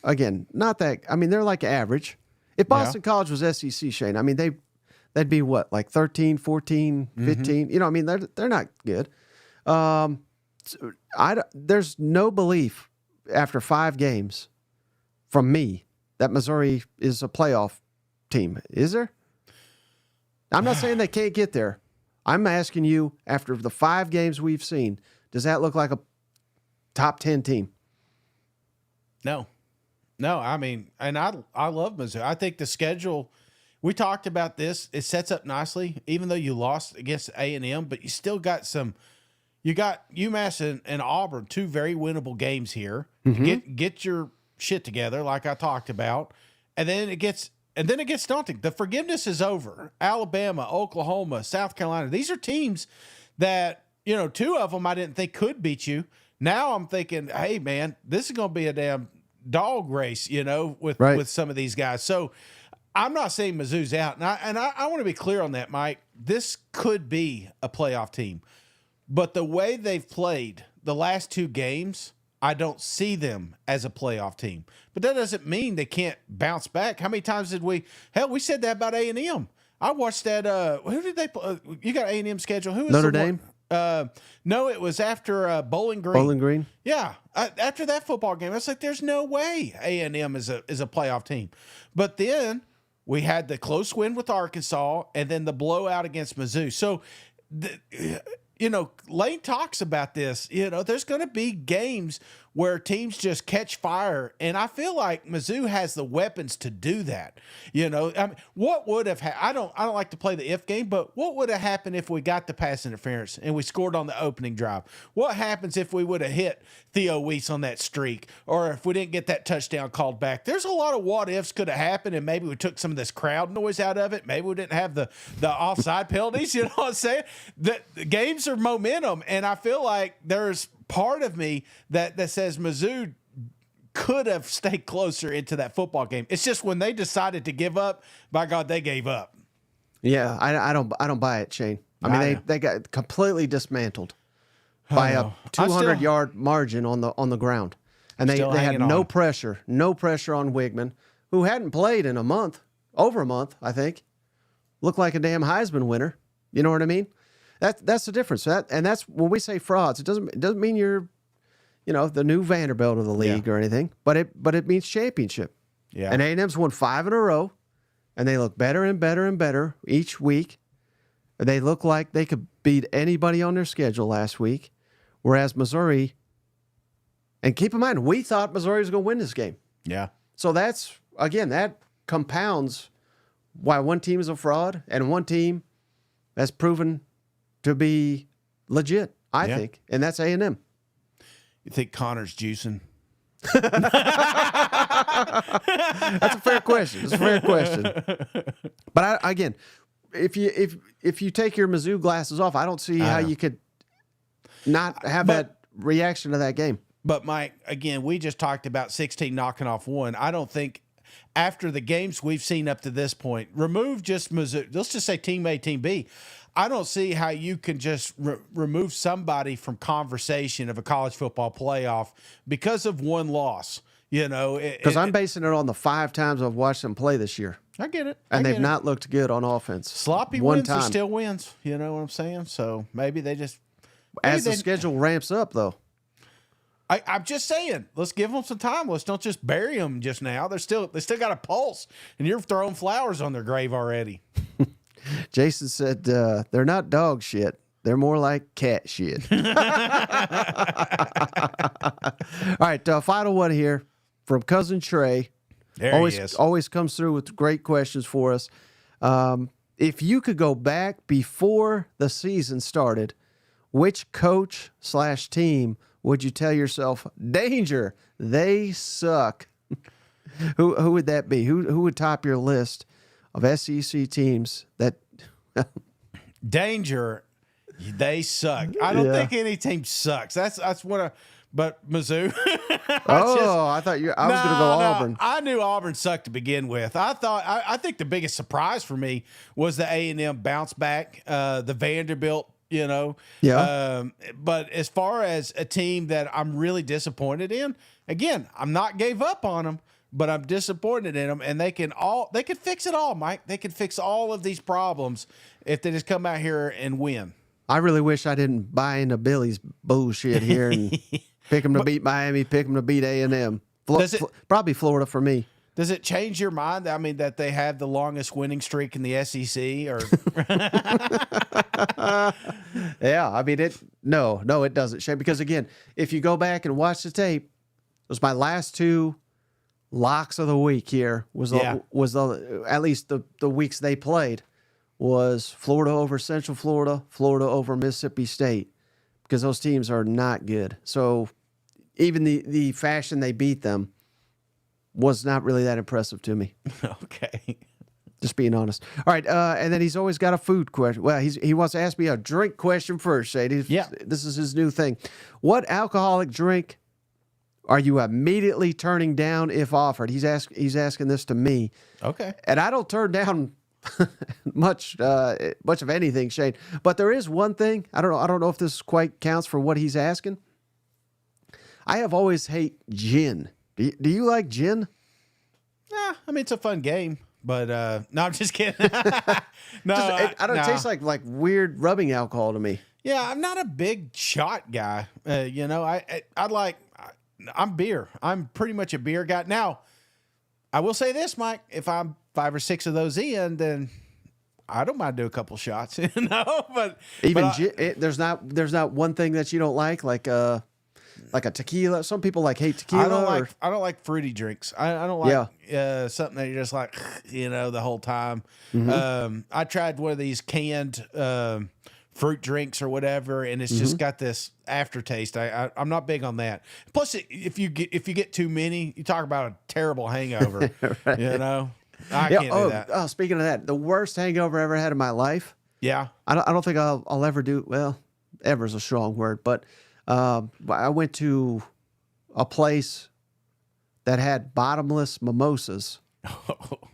again, not that. I mean, they're like average. If Boston College was SEC, Shane, I mean, that'd be what, like 13, 14, 15? You know, I mean, they're not good. There's no belief after 5 games from me that Missouri is a playoff team. Is there? I'm not saying they can't get there. I'm asking you, after the 5 games we've seen, does that look like a top 10 team? No, I mean, and I love Mizzou. I think the schedule, we talked about this, it sets up nicely, even though you lost against A&M, but you still got you got UMass and Auburn, 2 very winnable games here. Get your shit together, like I talked about, and then it gets daunting. The forgiveness is over. Alabama, Oklahoma, South Carolina, these are teams that, 2 of them I didn't think could beat you. Now I'm thinking, hey, man, this is going to be a damn dog race, with some of these guys. So I'm not saying Mizzou's out. And I want to be clear on that, Mike. This could be a playoff team. But the way they've played the last 2 games, I don't see them as a playoff team. But that doesn't mean they can't bounce back. How many times did we said that about A&M. I watched that. Who did they play? You got A&M schedule. Who was Notre Dame? No, it was after Bowling Green. Bowling Green? Yeah. After that football game, I was like, there's no way A&M is a playoff team. But then we had the close win with Arkansas and then the blowout against Mizzou. So, Lane talks about this. There's going to be games where teams just catch fire, and I feel like Mizzou has the weapons to do that. I mean, what would have I don't like to play the if game, but what would have happened if we got the pass interference and we scored on the opening drive? What happens if we would have hit Theo Weiss on that streak, or if we didn't get that touchdown called back? There's a lot of what ifs could have happened, and maybe we took some of this crowd noise out of it. Maybe we didn't have the offside penalties. You know what I'm saying? The games are momentum, and I feel like there's part of me that says Mizzou could have stayed closer into that football game. It's just when they decided to give up, by God, they gave up. Yeah, I don't buy it, Shane. I mean, they got completely dismantled by a 200-yard margin on the ground, and they had no pressure on Wigman, who hadn't played in over a month, I think. Looked like a damn Heisman winner. You know what I mean? That's the difference. That's when we say frauds. It doesn't mean you're, the new Vanderbilt of the league or anything. But it means championship. Yeah. And A&M's won 5 in a row, and they look better and better and better each week. They look like they could beat anybody on their schedule last week, whereas Missouri. And keep in mind, we thought Missouri was going to win this game. Yeah. So that compounds why one team is a fraud and one team has proven to be legit, I think, and that's A&M. You think Connor's juicing? That's a fair question. But again, if you take your Mizzou glasses off, I don't see how you could not have that reaction to that game. But Mike, again, we just talked about 16 knocking off 1. I don't think after the games we've seen up to this point, remove just Mizzou. Let's just say Team A, Team B. I don't see how you can just remove somebody from conversation of a college football playoff because of one loss. Because I'm basing it on the 5 times I've watched them play this year. I get it. And they've not looked good on offense. Sloppy wins are still wins. You know what I'm saying? So maybe they just... As the schedule ramps up, though. I'm just saying, let's give them some time. Let's don't just bury them just now. They still got a pulse, and you're throwing flowers on their grave already. Jason said they're not dog shit. They're more like cat shit. All right, final one here from Cousin Trey. There he is. Always comes through with great questions for us. If you could go back before the season started, which coach/team would you tell yourself, danger, they suck? Who would that be? Who would top your list of SEC teams that danger, they suck? I don't think any team sucks. That's what but Mizzou. I thought I was going to go Auburn. I knew Auburn sucked to begin with. I think the biggest surprise for me was the A&M bounce back, the Vanderbilt. But as far as a team that I'm really disappointed in, again, I'm not gave up on them, but I'm disappointed in them. And they could fix it all, Mike. They could fix all of these problems if they just come out here and win. I really wish I didn't buy into Billy's bullshit here and pick them to beat Miami, pick them to beat A&M. Probably Florida for me. Does it change your mind? I mean, that they have the longest winning streak in the SEC, or? Yeah, I mean No, it doesn't, Shane. Because again, if you go back and watch the tape, it was my last two locks of the week. Here was at least the weeks they played was Florida over Central Florida, Florida over Mississippi State, because those teams are not good. So even the fashion they beat them was not really that impressive to me. Okay. Just being honest. All right, and then he's always got a food question. Well, he wants to ask me a drink question first, Shady. Yeah. This is his new thing. What alcoholic drink are you immediately turning down if offered? He's asking this to me. Okay. And I don't turn down much of anything, Shane. But there is one thing. I don't know if this quite counts for what he's asking. I have always hate gin. Do you like gin? Yeah, I mean, it's a fun game, but no, I'm just kidding. No, I don't. It tastes like weird rubbing alcohol to me. Yeah, I'm not a big shot guy. I'm beer. I'm pretty much a beer guy. Now, I will say this, Mike. If I'm 5 or 6 of those in, then I don't mind doing a couple shots. But there's not one thing that you don't like a tequila. Some people hate tequila. I don't like fruity drinks. I don't like something that you're just like, the whole time. Mm-hmm. I tried one of these canned fruit drinks or whatever, and it's just got this aftertaste. I'm not big on that. Plus, if you get too many, you talk about a terrible hangover. Right. I can't do that. Oh, speaking of that, the worst hangover I ever had in my life. Yeah. I don't think I'll ever do. Well, ever is a strong word, but I went to a place that had bottomless mimosas.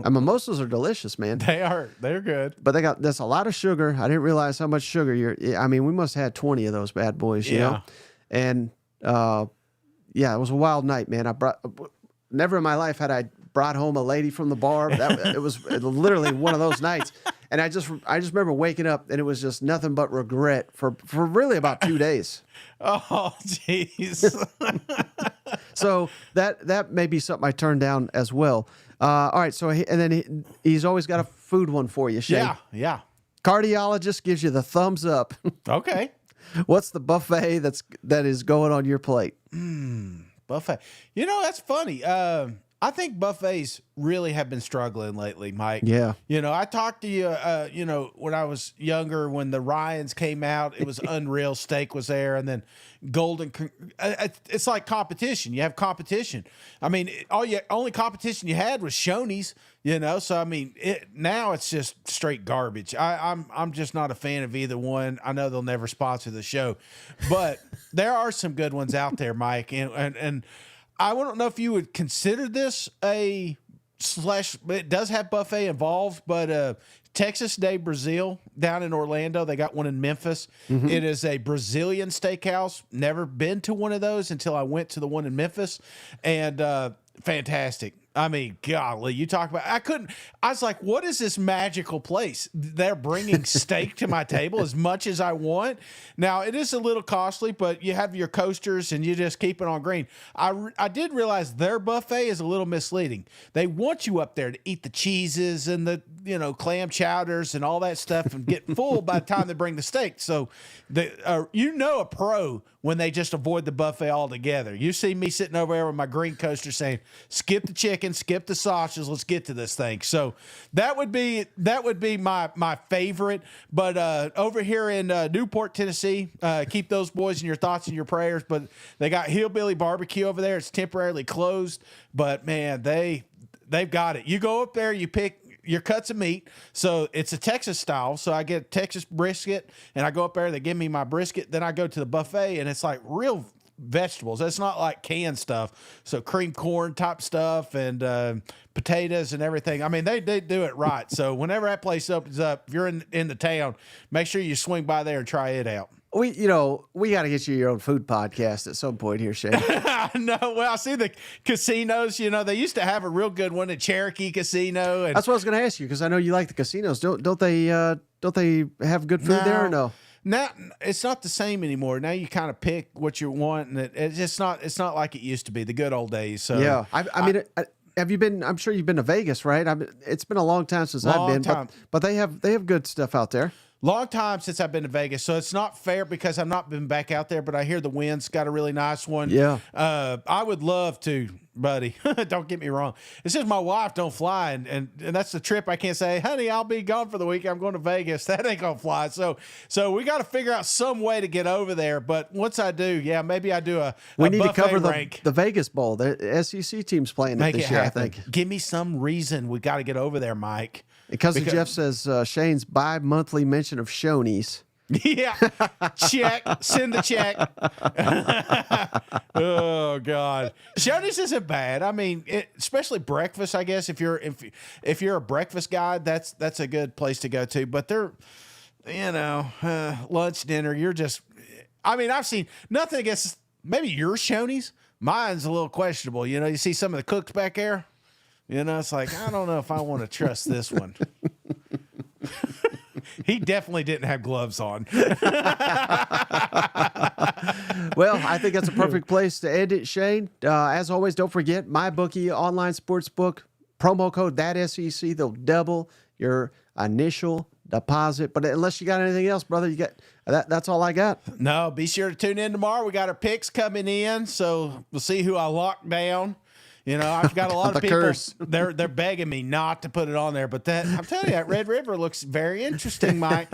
And mimosas are delicious, man. They are. They're good. But that's a lot of sugar. I didn't realize how much sugar we must have had 20 of those bad boys, you know? And, it was a wild night, man. Never in my life had I brought home a lady from the bar. It was literally one of those nights. And I just remember waking up and it was just nothing but regret for really about 2 days. Oh, jeez. So that may be something I turned down as well. All right. So he's always got a food one for you, Shane. Yeah. Cardiologist gives you the thumbs up. Okay. What's the buffet that is going on your plate? Buffet. That's funny. I think buffets really have been struggling lately, Mike. Yeah. I talked to you, when I was younger, when the Ryans came out, it was unreal. Steak was there, and then Golden. It's like competition. You have competition. I mean, only competition you had was Shoney's. So I mean, now it's just straight garbage. I'm just not a fan of either one. I know they'll never sponsor the show, but there are some good ones out there, Mike, and I don't know if you would consider this it does have buffet involved, but Texas Day Brazil down in Orlando, they got one in Memphis. Mm-hmm. It is a Brazilian steakhouse. Never been to one of those until I went to the one in Memphis, and fantastic. I mean, golly, you talk about, I was like, what is this magical place? They're bringing steak to my table as much as I want. Now, it is a little costly, but you have your coasters and you just keep it on green. I did realize their buffet is a little misleading. They want you up there to eat the cheeses and the, clam chowders and all that stuff and get full by the time they bring the steak. So, a pro when they just avoid the buffet altogether. You see me sitting over there with my green coaster saying, skip the chicken, skip the sausages, let's get to this thing. So that would be my favorite. But over here in Newport, Tennessee, keep those boys in your thoughts and your prayers. But they got Hillbilly Barbecue over there. It's temporarily closed, but man, they've got it. You go up there, you pick your cuts of meat. So it's a Texas style. So I get Texas brisket and I go up there, they give me my brisket. Then I go to the buffet and it's like real vegetables. It's not like canned stuff. So cream corn type stuff and potatoes and everything. I mean, they do it right. So whenever that place opens up, if you're in the town, make sure you swing by there and try it out. we got to get you your own food podcast at some point here, Shane. No, well, I see the casinos. They used to have a real good one at Cherokee Casino. And That's what I was going to ask you because I know you like the casinos. Don't they have good food there or no? Now it's not the same anymore. Now you kind of pick what you want, and it's not like it used to be, the good old days. So yeah, I mean, have you been? I'm sure you've been to Vegas, right? It's been a long time since I've been, but they have good stuff out there. Long time since I've been to Vegas, so it's not fair because I've not been back out there, but I hear the Wind's got a really nice one. Yeah. I would love to, buddy. Don't get me wrong. It's just my wife don't fly, and that's the trip I can't say, honey, I'll be gone for the week. I'm going to Vegas. That ain't going to fly. So we got to figure out some way to get over there. But once I do, yeah, maybe I do We need to cover rank. the Vegas Bowl. The SEC team's playing it this year, I think. Give me some reason we got to get over there, Mike. Because Jeff says Shane's bi-monthly mention of Shoney's. Yeah, check. Send the check. Oh God, Shoney's isn't bad. I mean, especially breakfast. I guess if you're a breakfast guy, that's a good place to go to. But they're, lunch, dinner. You're just. I mean, I've seen nothing against maybe your Shoney's. Mine's a little questionable. You see some of the cooks back there. It's like, I don't know if I want to trust this one. He definitely didn't have gloves on. Well, I think that's a perfect place to end it, Shane. As always, don't forget, MyBookie online sportsbook, promo code ThatSEC. They'll double your initial deposit. But unless you got anything else, brother, you got that's all I got. No, be sure to tune in tomorrow. We got our picks coming in, so we'll see who I lock down. I've got a lot of people. Curse. They're begging me not to put it on there, but I'm telling you, that Red River looks very interesting, Mike.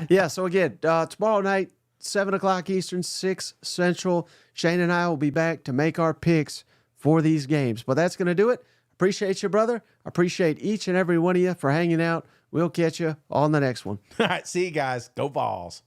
Yeah. So again, tomorrow night, 7:00 Eastern, 6 Central. Shane and I will be back to make our picks for these games. But that's going to do it. Appreciate you, brother. Appreciate each and every one of you for hanging out. We'll catch you on the next one. All right, see you guys. Go Vols.